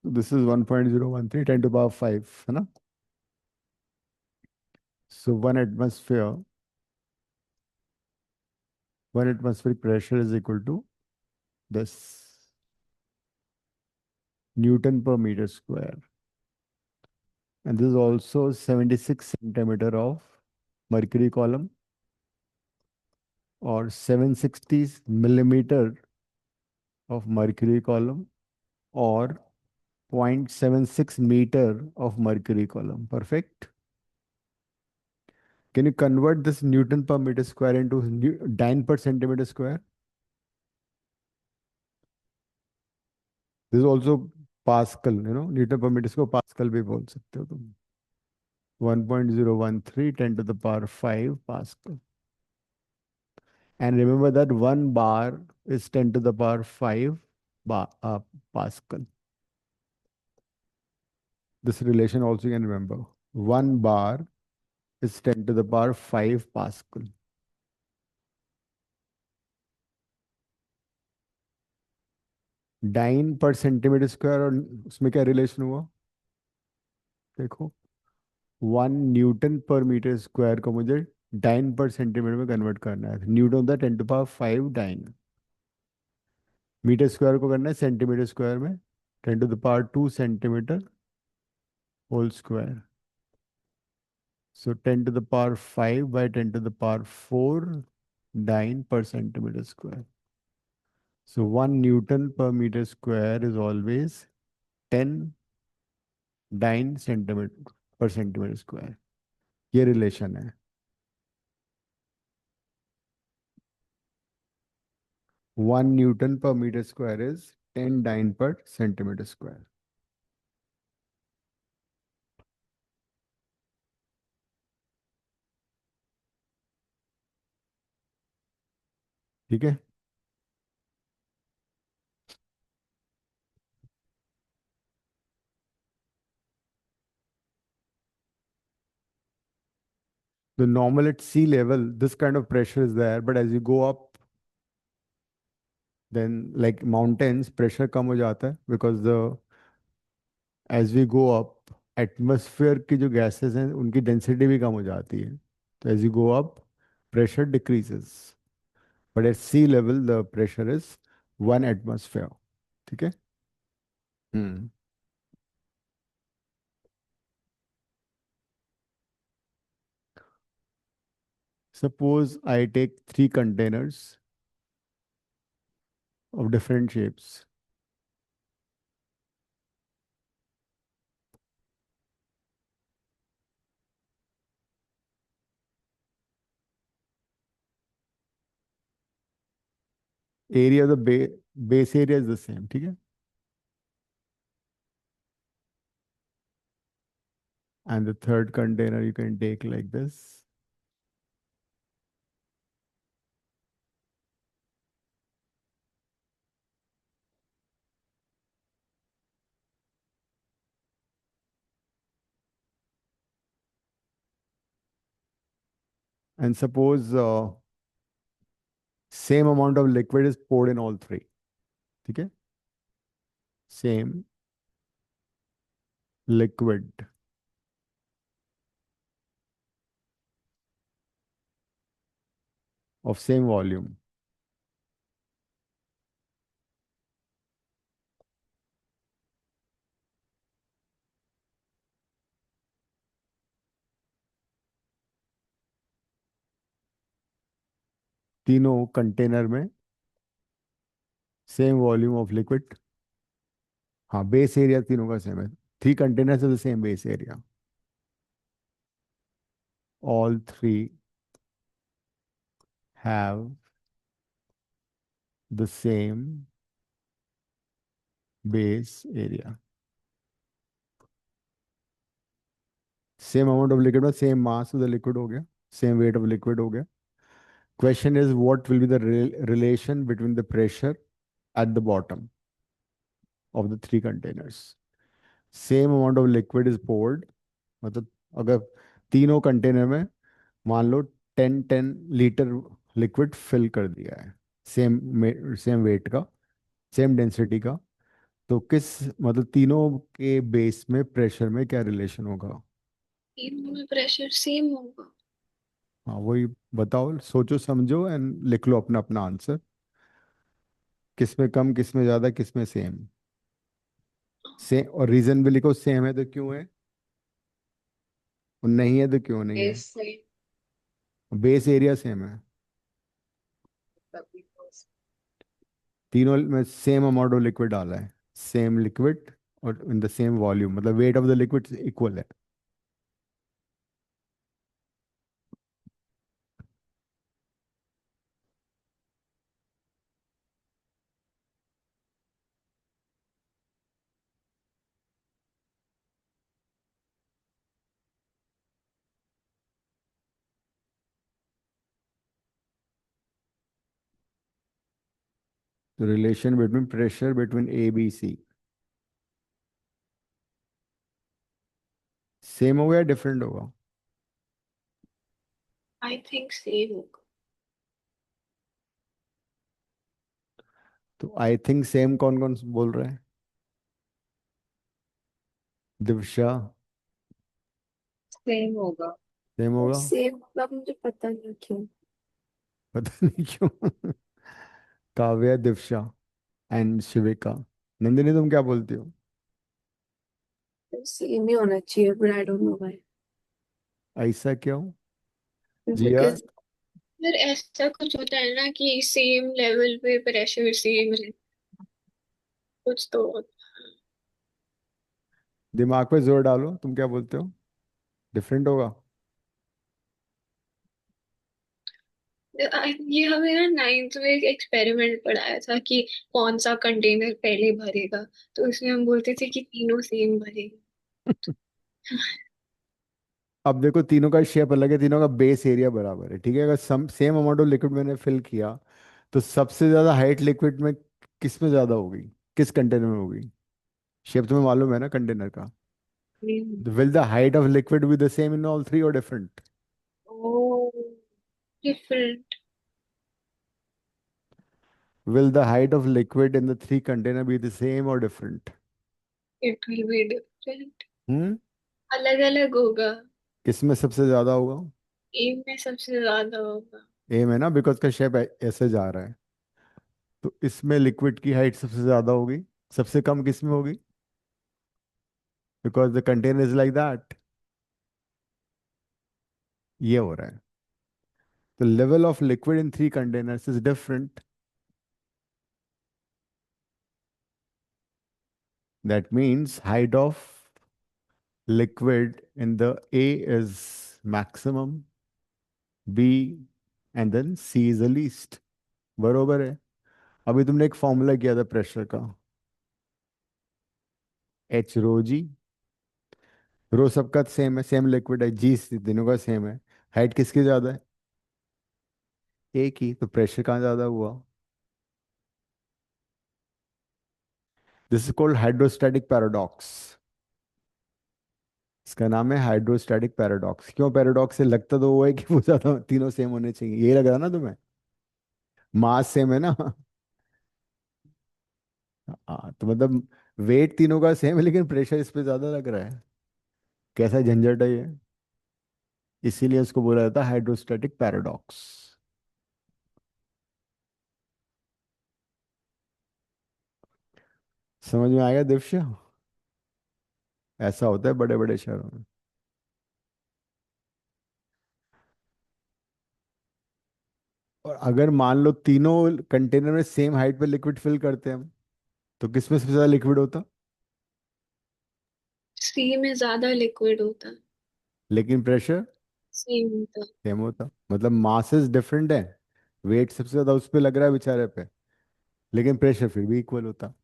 This is 1.013 10 to the power 5, है ना? So one atmospheric pressure is equal to this Newton per meter square. And this is also 76 centimeter of mercury column or 760 millimeter of mercury column or 0.76 meter of mercury column. Perfect. Can you convert this Newton per meter square into dyne per centimeter square? This is also Pascal, Newton per meter square Pascal भी बोल सकते हो तुम. 1.013 10 to the power 5 Pascal. And remember that 1 bar is 10 to the power 5 Pascal. This relation also you can remember. 1 bar is 10 to the power 5 Pascal. Dine per centimetre square और उसमें क्या relation हुआ देखो 1 न्यूटन पर मीटर स्क्वायर को मुझे dine per centimetre में convert करना है न्यूटन होता है 10 to power 5 dyne metre square को करना है सेंटीमीटर स्क्वायर में 10 to the power 2 centimetre whole square so 10 to the power 5 by 10 to the power 4 dyne per centimetre square so 1 newton per metre square is always 10 dyne centimetre per centimetre square ये relation है 1 newton per meter square is 10 dyne per centimeter square. ठीक है the normal at sea level this kind of pressure is there but as you go up then like mountains pressure कम हो जाता है because the as we go up atmosphere की जो gases हैं उनकी density भी कम हो जाती है तो as you go up pressure decreases but at sea level the pressure is 1 atmosphere ठीक है हम्म suppose I take 3 containers of different shapes. Area of the base area is the same, ठीक है? And the third container you can take like this. And suppose same amount of liquid is poured in all three. ठीक है? Same liquid of same volume. तीनों container में same volume of liquid हाँ base area तीनों का same है 3 containers of the same base area all 3 have the same base area same amount of liquid में same mass of the liquid हो गया same weight of liquid हो गया question is what will be the relation between the pressure at the bottom of the 3 containers same amount of liquid is poured, मतलब अगर तीनों container में मान लो 10 litre liquid fill कर दिया है, सेम सेम वेट का, सेम डेंसिटी का, तो किस मतलब तीनों के बेस में प्रेशर में क्या रिलेशन होगा? तीनों में प्रेशर सेम होगा। हाँ वही बताओ, सोचो समझो एंड लिख लो अपना अपना आंसर, किस में कम, किस में ज्यादा, किस में सेम। सेम और रीजन भी लिखो, सेम है तो क्यों है, और नहीं है तो क्यों नहीं है। ऐसे बेस एरिया सेम है, तभी तो तीनों में सेम अमाउंट ऑफ लिक्विड डाला है, सेम लिक्विड और इन द सेम वॉल्यूम, मतलब weight of the liquid equal है। तो relation between pressure between A B C same होगा या डिफरेंट होगा? आई थिंक सेम होगा। तो आई थिंक सेम कौन कौन बोल रहे हैं? दिव्या, सेम होगा। सेम होगा? सेम मतलब मुझे पता नहीं क्यों। पता नहीं क्यों। काव्या, दिव्या एंड शिविका। नंदिनी तुम क्या बोलती हो? सेम ही होना चाहिए but I don't know why. ऐसा क्यों? जिया, बिकॉज फिर ऐसा कुछ होता है ना कि सेम लेवल पे प्रेशर सेम कुछ तो दिमाग पे जोर डालो, तुम क्या बोलते हो, डिफरेंट होगा? ये हमें ना नाइन्थ में एक एक्सपेरिमेंट पढ़ाया था कि कौन सा कंटेनर पहले भरेगा, तो उसमें हम बोलते थे कि तीनों सेम भरेगा। अब देखो तीनों का शेप अलग है, तीनों का बेस एरिया बराबर है, ठीक है, अगर सम सेम अमाउंट ऑफ लिक्विड मैंने फिल किया तो सबसे ज्यादा हाइट लिक्विड में किस में ज्यादा होगी, किस कंटेनर में होगी? शेप तुम्हें मालूम है ना कंटेनर का? Will the height of liquid be the same in all three or different? Oh different. Will the height of liquid in the three container be the same or different? It will be different. Hmm, अलग अलग होगा। किस में सबसे ज्यादा होगा? M में सबसे ज्यादा होगा। एम है ना, बिकॉज का शेप ऐसे जा रहा है, तो इसमें लिक्विड की हाइट सबसे ज्यादा होगी, सबसे कम किस में होगी, because the container is like that. ये हो रहा है, the level of liquid in three containers is different. That means height of liquid in the A is maximum, B and then C is the least. बरोबर है। अभी तुमने एक formula किया था प्रेशर का, एच रो जी, रो सबका सेम है, सेम लिक्विड है, जी तीनों का सेम है, हाइट किसकी ज्यादा है? ए की, तो प्रेशर कहाँ ज्यादा हुआ? This is called hydrostatic paradox. इसका नाम है हाइड्रोस्टैटिक पैराडॉक्स। क्यों पैराडॉक्स है? लगता तो वो है कि वो ज्यादा तीनों सेम होने चाहिए, ये लग रहा ना तुम्हें, मास सेम है ना। हाँ तो मतलब वेट तीनों का सेम है लेकिन प्रेशर इस पे ज्यादा लग रहा है, कैसा झंझट है ये, इसीलिए इसको बोला जाता है हाइड्रोस्टैटिक पैराडॉक्स। समझ में आया दिव्या? ऐसा होता है बड़े बड़े शहरों में। और अगर मान लो तीनों कंटेनर में सेम हाइट पे लिक्विड फिल करते हैं हम, तो किसमें सबसे ज्यादा लिक्विड होता? सी में ज्यादा लिक्विड होता है। लेकिन प्रेशर सेम होता। सेम होता, मतलब मासेस डिफरेंट है, वेट सबसे ज्यादा उस पे लग रहा है बेचारे पे, लेकिन प्रेशर फिर भी इक्वल होता।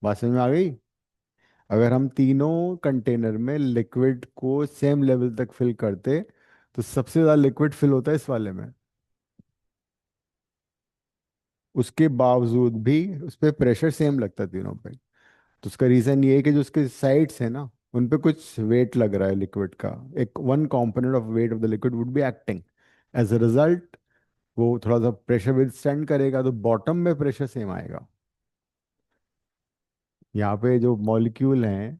बात समझ में आ गई? अगर हम तीनों कंटेनर में लिक्विड को सेम लेवल तक फिल करते तो सबसे ज्यादा लिक्विड फिल होता है इस वाले में, उसके बावजूद भी उस पे प्रेशर सेम लगता है तीनों पे। तो उसका रीजन ये है कि जो उसके साइड्स है ना, उन पे कुछ वेट लग रहा है लिक्विड का, एक one component of weight of the liquid would be acting, as a result वो थोड़ा सा प्रेशर विथस्टैंड करेगा, तो बॉटम में प्रेशर सेम आएगा। यहाँ पे जो मॉलिक्यूल हैं,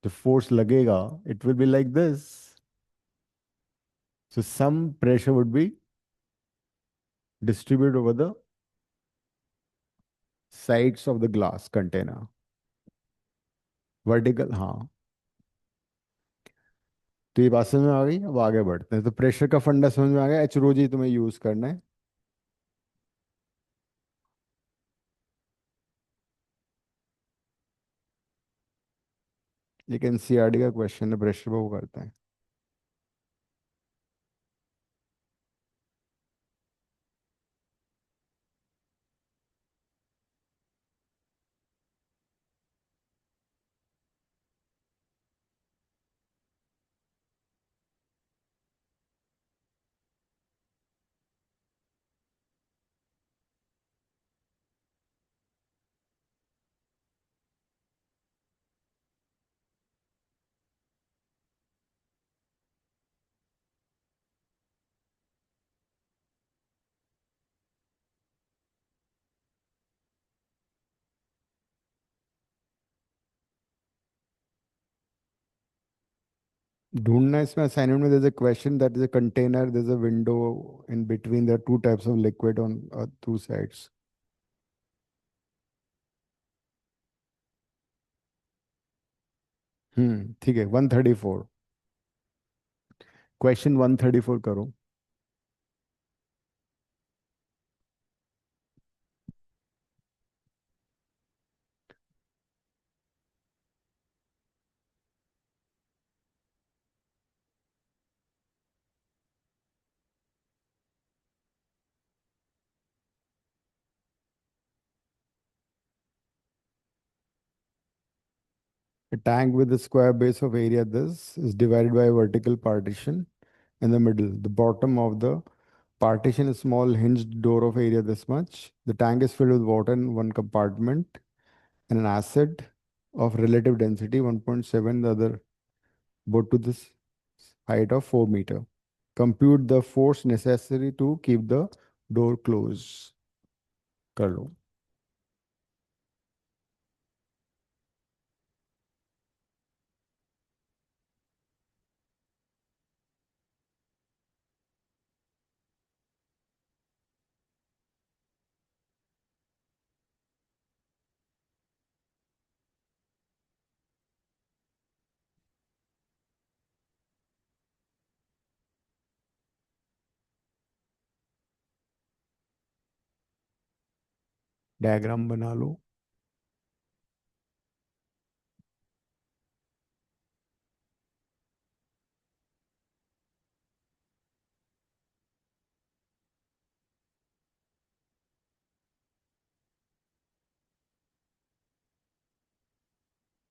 जो फोर्स लगेगा, it will be like this, so some pressure would be distribute over the sides of the glass container, vertical, हाँ। तो ये बात समझ में आ गई, अब आगे बढ़ते हैं। तो प्रेशर का फंडा समझ में आ गया, एच रो जी तुम्हें यूज करना है। एक एनसीईआरटी का क्वेश्चन है, प्रेशर पे वो करते हैं। ढूंढना है इसमें असाइनमेंट में, there's a question that is a container, there's a window in between, there are two types of liquid on two sides. ठीक है, 134, क्वेश्चन 134 करो। A tank with a square base of area this is divided by a vertical partition in the middle. The bottom of the partition is small hinged door of area this much. The tank is filled with water in one compartment and an acid of relative density 1.7, the other boat to this height of 4 meter. Compute the force necessary to keep the door closed. कर लो। Diagram बना लो।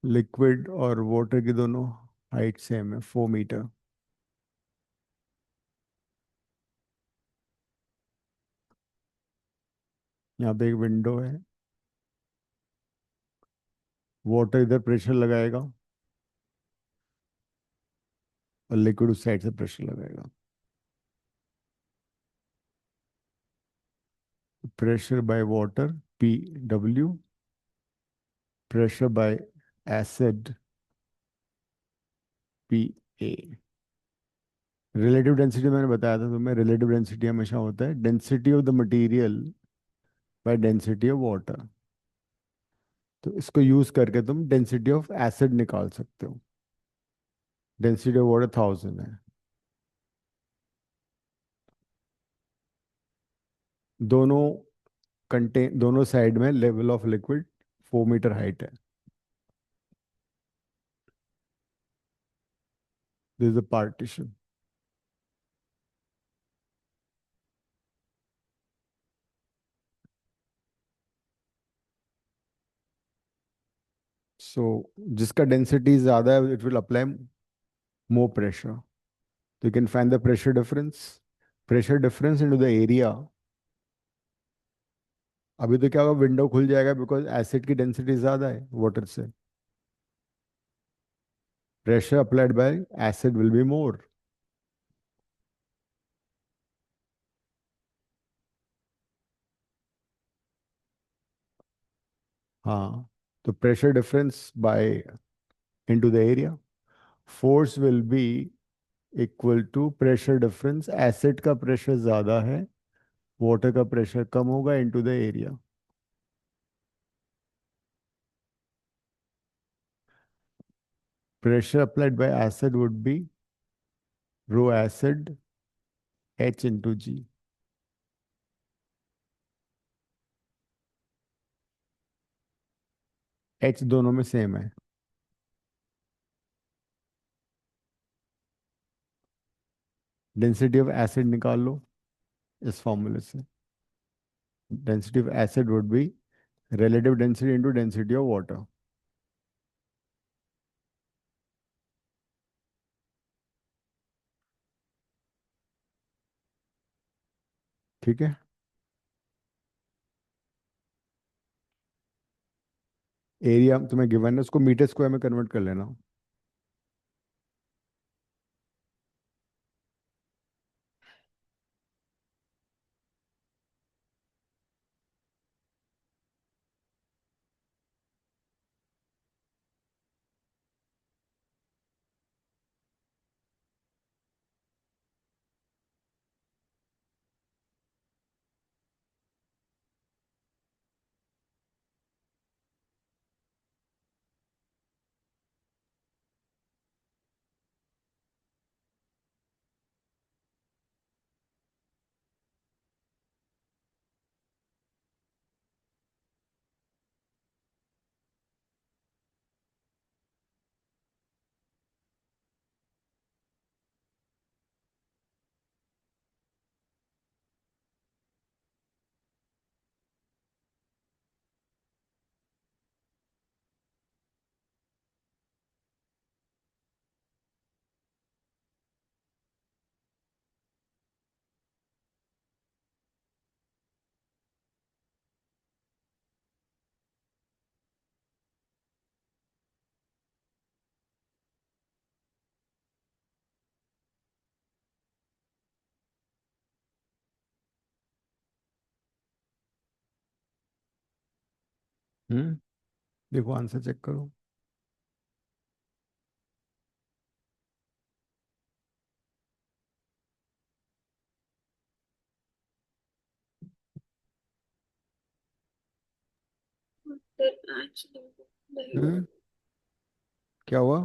Liquid और water की दोनों height same है, 4 metre. यहाँ पे एक window है, वाटर इधर प्रेशर लगाएगा और लिक्विड उस साइड से प्रेशर लगाएगा। Pressure by water P W, pressure by acid P A. Relative density मैंने बताया था तुम्हें, रिलेटिव डेंसिटी हमेशा होता है density of the material by density of water. तो इसको यूज करके तुम डेंसिटी ऑफ एसिड निकाल सकते हो। डेंसिटी ऑफ वाटर 1000 है। दोनों दोनों साइड में level of liquid 4 metre height है। This is a partition. So जिसका डेंसिटी ज्यादा है it will apply more pressure, तो you can find the pressure difference. Pressure difference into the area. अभी तो क्या होगा, विंडो खुल जाएगा बिकॉज एसिड की डेंसिटी ज्यादा है वाटर से, Pressure applied by acid will be more. हाँ, तो pressure difference by into the area. Force will be equal to pressure difference. Acid का pressure ज़्यादा है, water का pressure कम होगा into the area. Pressure applied by acid would be rho acid H into G. H दोनों में same है. Density of acid निकाल लो इस फॉर्मूले से. Density of acid would be relative density into density of water. ठीक है. एरिया तुम्हें गिवन है, उसको मीटर स्क्वायर में कन्वर्ट कर लेना. देखो आंसर चेक करो. फिर actually हम्म क्या हुआ?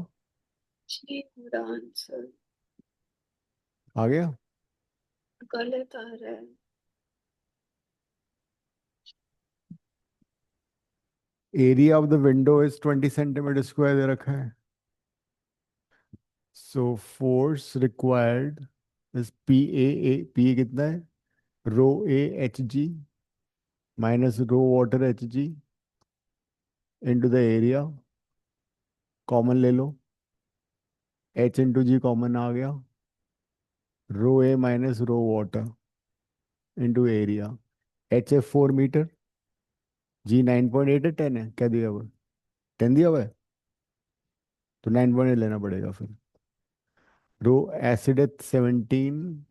पूरा आंसर आ गया. गलत आ रहा है. Area of the window is 20 centimetre square दे रखा है. So force required is P A कितना है? Rho A H G minus rho water H G into the area. Common ले लो, एच इंटू जी कॉमन आ गया. Rho A minus rho water into area. H है 4 metre, जी 9.8 है, 10 है, क्या दिया हुआ है? 10 दिया हुआ है, तो 9.8 लेना पड़ेगा फिर. रो एसिड है 17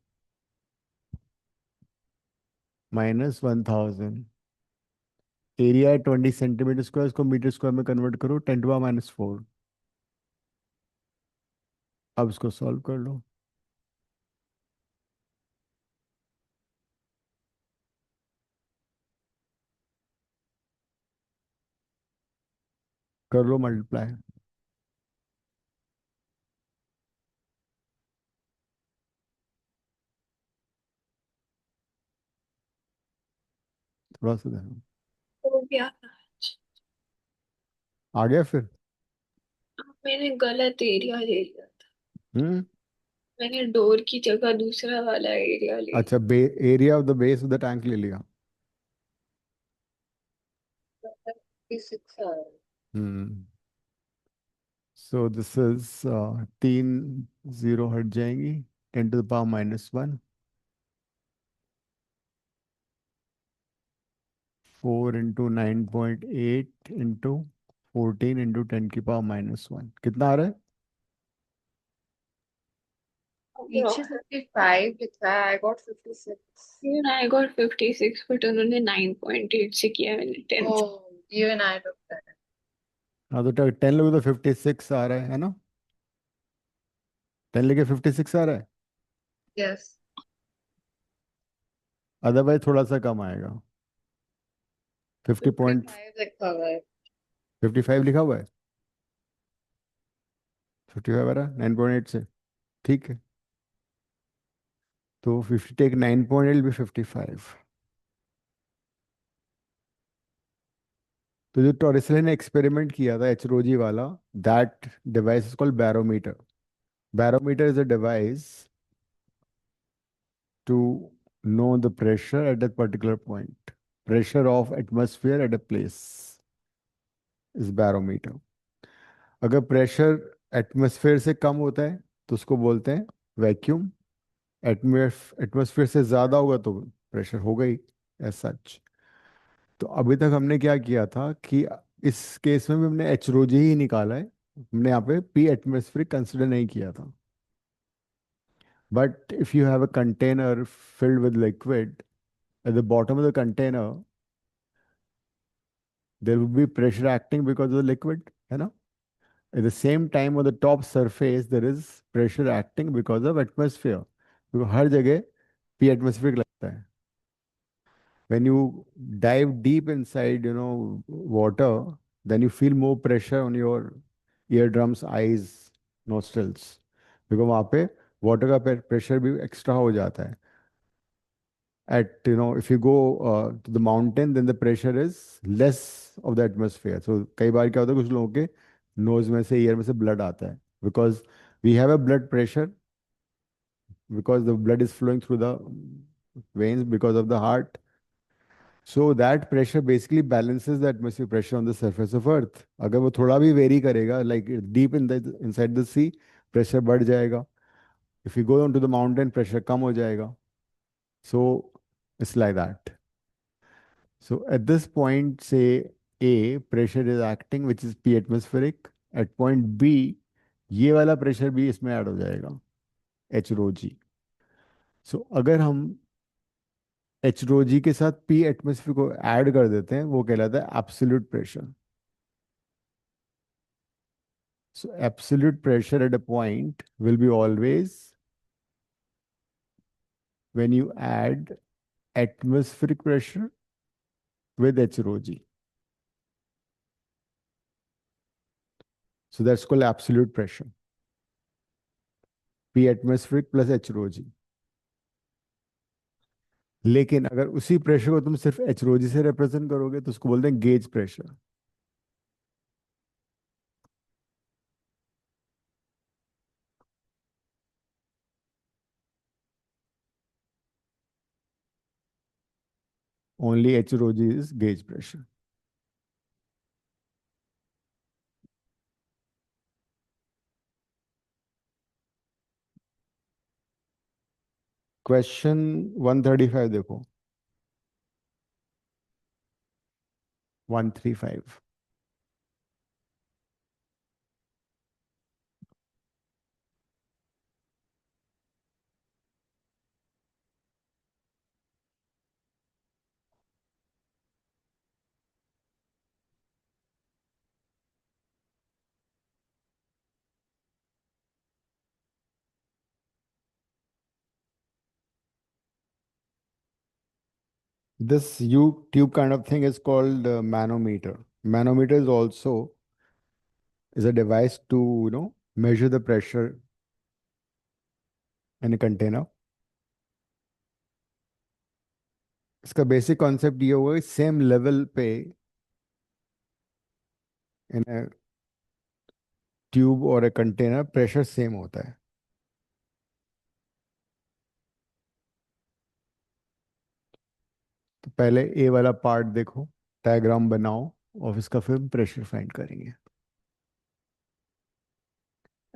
माइनस 1000. एरिया है 20 सेंटीमीटर स्क्वायर, इसको मीटर स्क्वायर में कन्वर्ट करो, 10⁻⁴. अब इसको सॉल्व कर लो. कर लो मल्टीप्लाई. थोड़ा सा देखो. हो गया. आ गया फिर. मैंने गलत एरिया ले लिया था. हम्म मैंने डोर की जगह दूसरा वाला एरिया ले अच्छा, area of the base of the tank ले लिया. लिया. 36 आ रहा है. हम्म सो दिस इज 3 0 हट जाएंगी. 10⁻⁻1. 4 इंटू 9.8 इंटू 14 इंटू 10⁻⁻1. कितना आ रहा है? नीचे 55 लिखा है, I got 56. Even I got 56, but उन्होंने 9.8 से किया, मैंने 10 से। Oh, even I took that. हाँ तो 10 लोग तो 56 आ रहा है ना? 10 लेके 56 आ रहा है, Yes. अदरवाइज थोड़ा सा कम आएगा। 50.55 लिखा हुआ है। लिखा हुआ है, 55 आ रहा है 9.8 से, ठीक है। तो 50 टेक 9.8 भी 55। तो जो टॉरिसले ने एक्सपेरिमेंट किया था एचरोजी वाला, that device is called barometer. Barometer is a device to know the pressure at that particular point. Pressure of atmosphere at a place is barometer. अगर प्रेशर एटमॉस्फेयर से कम होता है तो उसको बोलते हैं वैक्यूम। एटमॉस्फेयर से ज्यादा होगा तो प्रेशर होगा ही एज सच। तो अभी तक हमने क्या किया था कि इस केस में भी हमने एचरोजी ही निकाला है, हमने यहाँ पे पी एटमॉस्फेरिक कंसिडर नहीं किया था। But if you have a container filled with liquid, at the bottom of the container there will be pressure acting because of the liquid, है ना? At the same time on the top surface there is pressure acting because of atmosphere, क्योंकि हर जगह p atmospheric लगता है। When you dive deep inside, water, then you feel more pressure on your eardrums, eyes, nostrils, because वहाँ पे water का pressure भी extra हो जाता है। If you go to the mountain, then the pressure is less of the atmosphere. So कई बार क्या होता है, कुछ लोगों के नोज में से, ईयर में से ब्लड आता है, because we have a blood pressure, because the blood is flowing through the veins because of the heart. So that pressure basically balances the atmospheric pressure on the surface of earth. अगर वो थोड़ा भी very करेगा, like deep in the inside the sea, pressure बढ़ जाएगा। If you go down to the mountain, pressure कम हो जाएगा। So it's like that. So at this point, say A, pressure is acting, which is P atmospheric. At point B, ये वाला pressure भी इसमें add हो जाएगा, H rho G. So अगर हम H rho G के साथ P atmosphere को ऐड कर देते हैं, वो कहलाता है absolute pressure. So absolute pressure at a point will be always when you add atmospheric pressure with H rho G. So that's called absolute pressure. P atmospheric plus H rho G. लेकिन अगर उसी pressure को तुम सिर्फ H rho जी से represent करोगे तो उसको बोलते हैं gauge pressure. Only H rho g is gauge pressure. Question 135 देखो, 135। This U tube kind of thing is called manometer. Manometer is also is a device to measure the pressure in a container. इसका basic concept ये होगा कि same level पे इन a tube और a container pressure same होता है। तो पहले ए वाला पार्ट देखो, डायग्राम बनाओ और इसका फिर प्रेशर फाइंड करेंगे।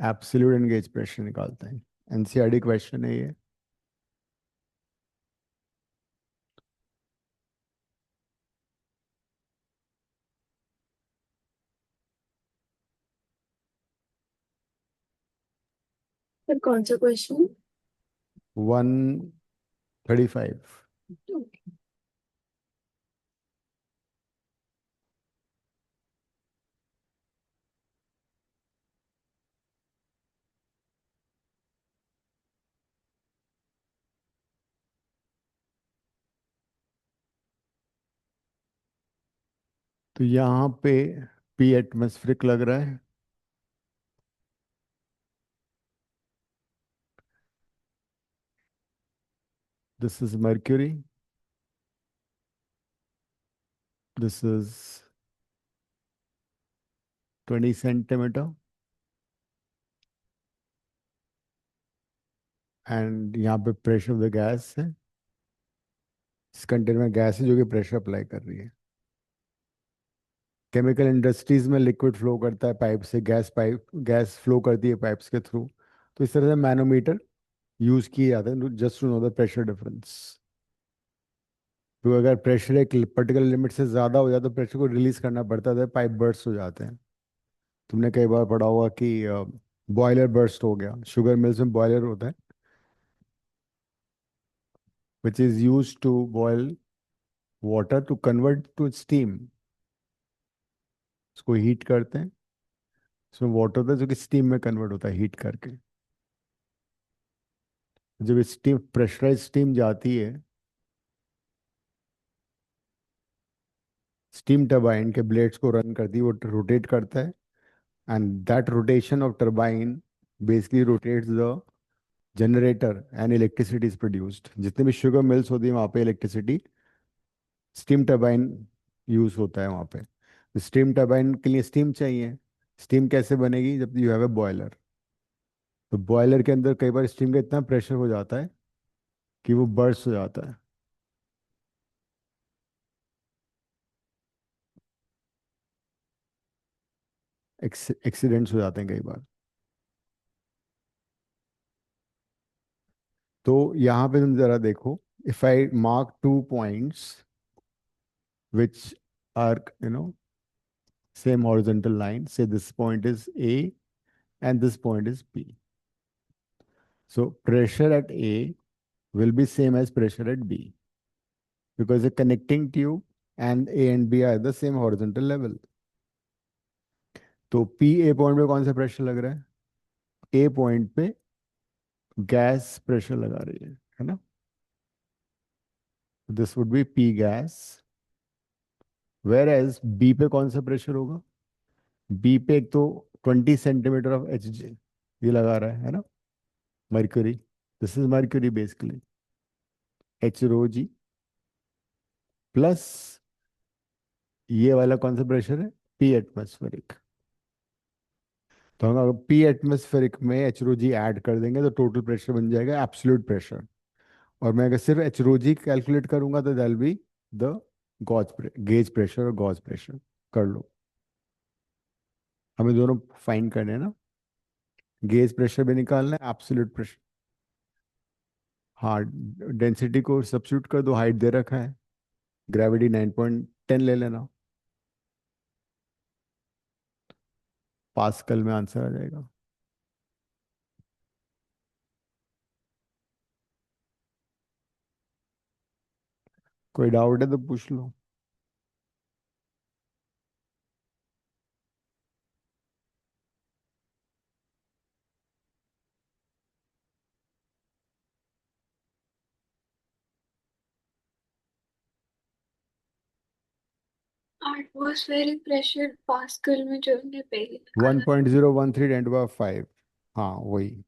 एब्सोल्यूट एंड गेज प्रेशर निकालते हैं, एनसीईआरटी क्वेश्चन है ये। फिर कौन सा क्वेश्चन? 135. तो यहाँ पे P एटमॉस्फेरिक लग रहा है. This is mercury. This is 20 centimeter. And यहाँ पे प्रेशर ऑफ द गैस है. इस कंटेनर में गैस है जो कि प्रेशर अप्लाई कर रही है. केमिकल इंडस्ट्रीज में लिक्विड फ्लो करता है पाइप से, गैस फ्लो करती है पाइप्स के थ्रू. तो इस तरह से मैनोमीटर यूज किए जाते हैं just to know the pressure difference. तो अगर प्रेशर एक पर्टिकुलर लिमिट से ज़्यादा हो जाए तो प्रेशर को रिलीज करना पड़ता है, पाइप बर्स्ट हो जाते हैं. तुमने कई बार पढ़ा होगा कि बॉयलर बर्स्ट हो गया. शुगर मिल्स में बॉयलर होता है which is use to boil water to convert to steam. उसको हीट करते हैं, उसमें वाटर होता है जो कि स्टीम में कन्वर्ट होता है हीट करके. जब स्टीम प्रेशराइज स्टीम जाती है, स्टीम टरबाइन के ब्लेड्स को रन करती है, वो रोटेट करता है. And that rotation of turbine basically rotates the generator and electricity is produced. जितने भी शुगर मिल्स होती है वहाँ पे इलेक्ट्रिसिटी, स्टीम टरबाइन यूज होता है वहाँ पे. स्टीम टरबाइन के लिए स्टीम चाहिए. स्टीम कैसे बनेगी? जब यू हैव ए बॉयलर. तो बॉयलर के अंदर कई बार स्टीम का इतना प्रेशर हो जाता है कि वो बर्स्ट हो जाता है. एक्सीडेंट्स हो जाते हैं कई बार. तो यहाँ पे तुम जरा देखो, if I mark 2 points which are same horizontal line, say this point is A and this point is B. So pressure at A will be same as pressure at B because the connecting tube and A and B are at the same horizontal level. तो P A point पे कौन सा pressure लग रहा है? A point पे gas pressure लगा रही है ना. This would be P gas. Whereas B पे कौन सा प्रेशर होगा? B पे एक तो 20 सेंटीमीटर ऑफ Hg ये लगा रहा है ना, mercury. This is mercury basically. H rho g plus ये वाला कौन सा प्रेशर है? P atmospheric. तो हम अगर P एटमॉस्फेरिक में H रो जी ऐड कर देंगे तो टोटल प्रेशर बन जाएगा एब्सोल्यूट प्रेशर. और मैं अगर सिर्फ H रो जी कैलकुलेट करूंगा तो that be the gauge gauge pressure और गॉज प्रेशर. कर लो. हमें दोनों फाइंड करने हैं ना. गेज प्रेशर भी निकालना है, एब्सोल्यूट प्रेशर. हाँ, डेंसिटी को सब्स्टिट्यूट कर दो, हाइट दे रखा है, ग्रेविटी 9.10 ले लेना. पास्कल में आंसर आ जाएगा. कोई डाउट है तो पूछ लो. एटमॉस्फेरिक प्रेशर पास्कल में जो हमने पहले निकाला 1.013 10 to the power 5. हाँ वही.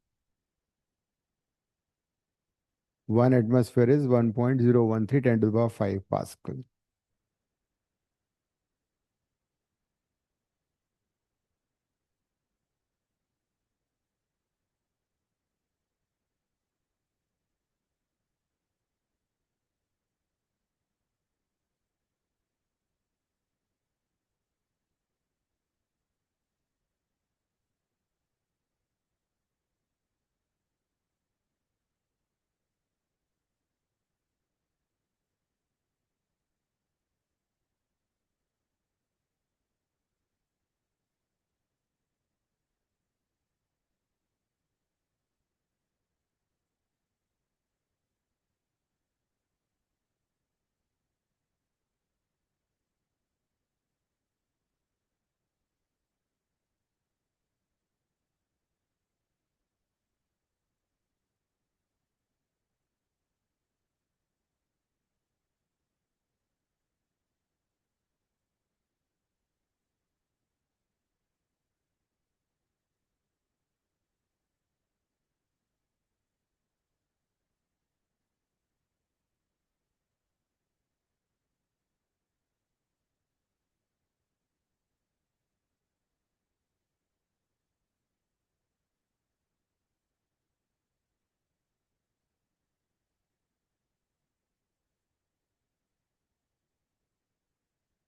1 atmosphere is 1.013 10 to the power 5 Pascal.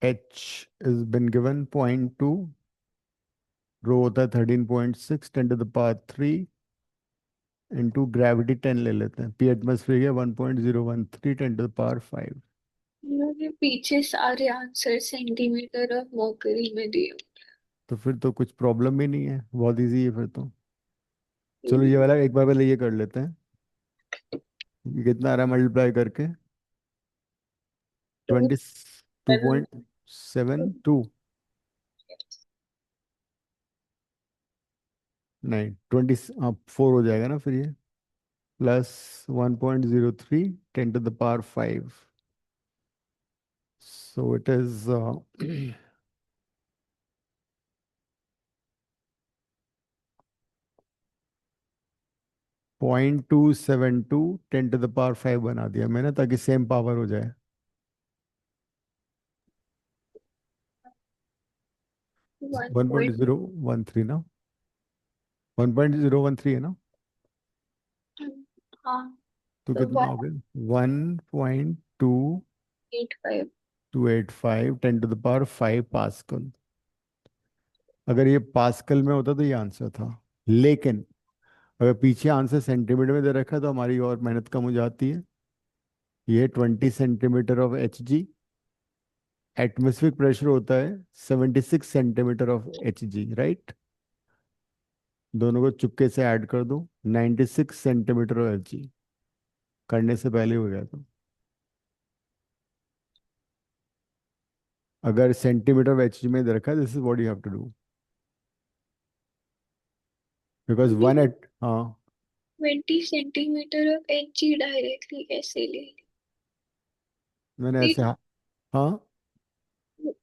H is been given 0.2, रो होता है 13.6 10⁻³ इंटू ग्रेविटी 10 ले लेते हैं, पी एटमोस्फियर है 1.013 10⁵ मुझे पीछे सारे आंसर सेंटीमीटर ऑफ मर्करी में दिए। तो फिर तो कुछ प्रॉब्लम ही नहीं है, बहुत इजी है फिर तो। चलो ये वाला एक बार पहले ये कर लेते हैं, ये कितना आ रहा है मल्टीप्लाई करके 22.72 नहीं 24 हो जाएगा ना फिर ये, प्लस 1.03 10⁵ so it is 0.272 10⁵ बना दिया मैंने ताकि सेम पावर हो जाए। 1.013 ना, 1.013 है ना, हाँ तो तो कितना हो गया 1.2285 1.85 10⁵ पास्कल। अगर ये पास्कल में होता तो ये आंसर था, लेकिन अगर पीछे आंसर सेंटीमीटर में दे रखा है तो हमारी और मेहनत कम हो जाती है। ये 20 centimetre of Hg, atmospheric pressure होता है 76 सेंटीमीटर ऑफ Hg, राइट। दोनों को चुपके से ऐड कर दो, 96 सेंटीमीटर ऑफ Hg, करने से पहले हो गया तो। अगर सेंटीमीटर ऑफ Hg में दे रखा है, this is what you have to do, because one at, हाँ 20 सेंटीमीटर ऑफ Hg डायरेक्टली कैसे ले मैंने ली? ऐसे हाँ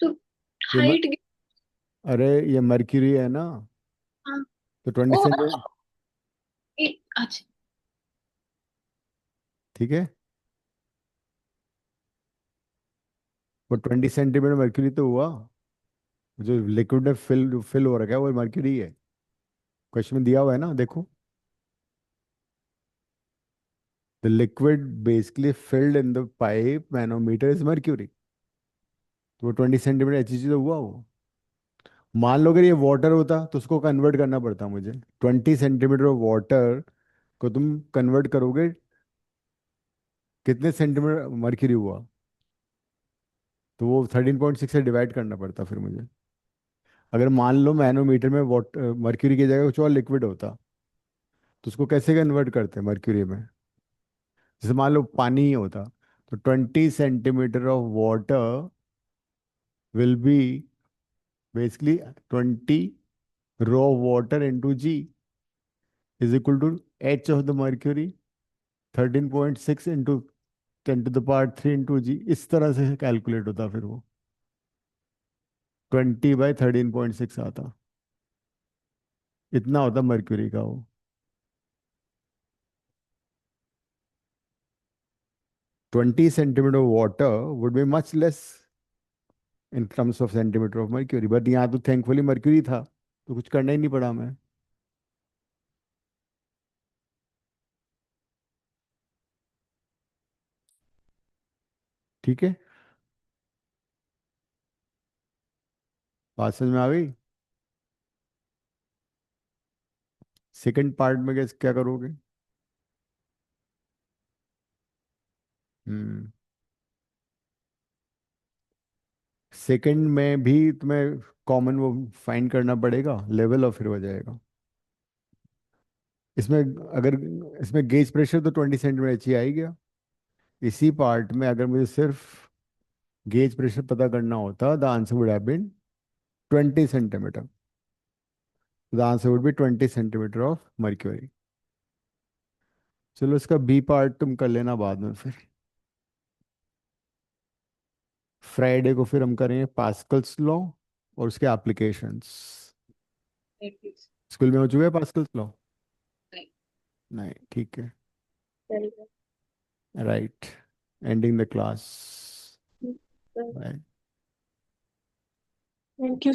तो ये हाइट। अरे ये मर्क्यूरी है ना, हाँ तो 20 ओ सेंटीमीटर, अच्छा ठीक है, वो 20 सेंटीमीटर मर्क्यूरी तो हुआ, जो लिक्विड में फिल हो रखा है वो मर्क्यूरी है, क्वेश्चन में दिया हुआ है ना, देखो the liquid basically filled in the pipe manometer is mercury, तो वो 20 सेंटीमीटर Hg तो हुआ वो। मान लो अगर ये वाटर होता तो उसको कन्वर्ट करना पड़ता मुझे, 20 सेंटीमीटर ऑफ वाटर को तुम कन्वर्ट करोगे कितने सेंटीमीटर मर्क्यूरी हुआ, तो वो 13.6 से डिवाइड करना पड़ता फिर मुझे। अगर मान लो मैनोमीटर में वाटर मर्क्यूरी की जगह कुछ और लिक्विड होता, तो उसको कैसे कन्वर्ट करते हैं मर्क्यूरी में, जैसे मान लो पानी ही होता, तो 20 centimetre of water will be basically 20 rho water into G is equal to H of the mercury 13.6 into 10⁻³ into G, इस तरह से कैलकुलेट होता फिर वो 20/13.6 आता, इतना होता मर्क्यूरी का वो। 20 centimetre water would be much less in terms of centimetre of mercury, but यहाँ तो थैंकफुली मर्क्यूरी था तो कुछ करना ही नहीं पड़ा मैं। ठीक है, बात समझ में आ गई। सेकंड पार्ट में क्या करोगे? हम्म सेकंड में भी तुम्हें कॉमन वो फाइंड करना पड़ेगा लेवल, और फिर हो जाएगा। इसमें अगर इसमें गेज प्रेशर तो 20 सेंटीमीटर H ही आ ही गया। इसी पार्ट में अगर मुझे सिर्फ गेज प्रेशर पता करना होता, the answer would have been 20 centimetre, the answer would be 20 centimetre of mercury. चलो इसका बी पार्ट तुम कर लेना बाद में, फिर फ्राइडे को फिर हम करेंगे पास्कल्स लॉ और उसके एप्लीकेशंस। स्कूल में हो चुका है पास्कल्स लॉ? नहीं। नहीं, ठीक है, Very right, ending the class, good. Bye. Thank you.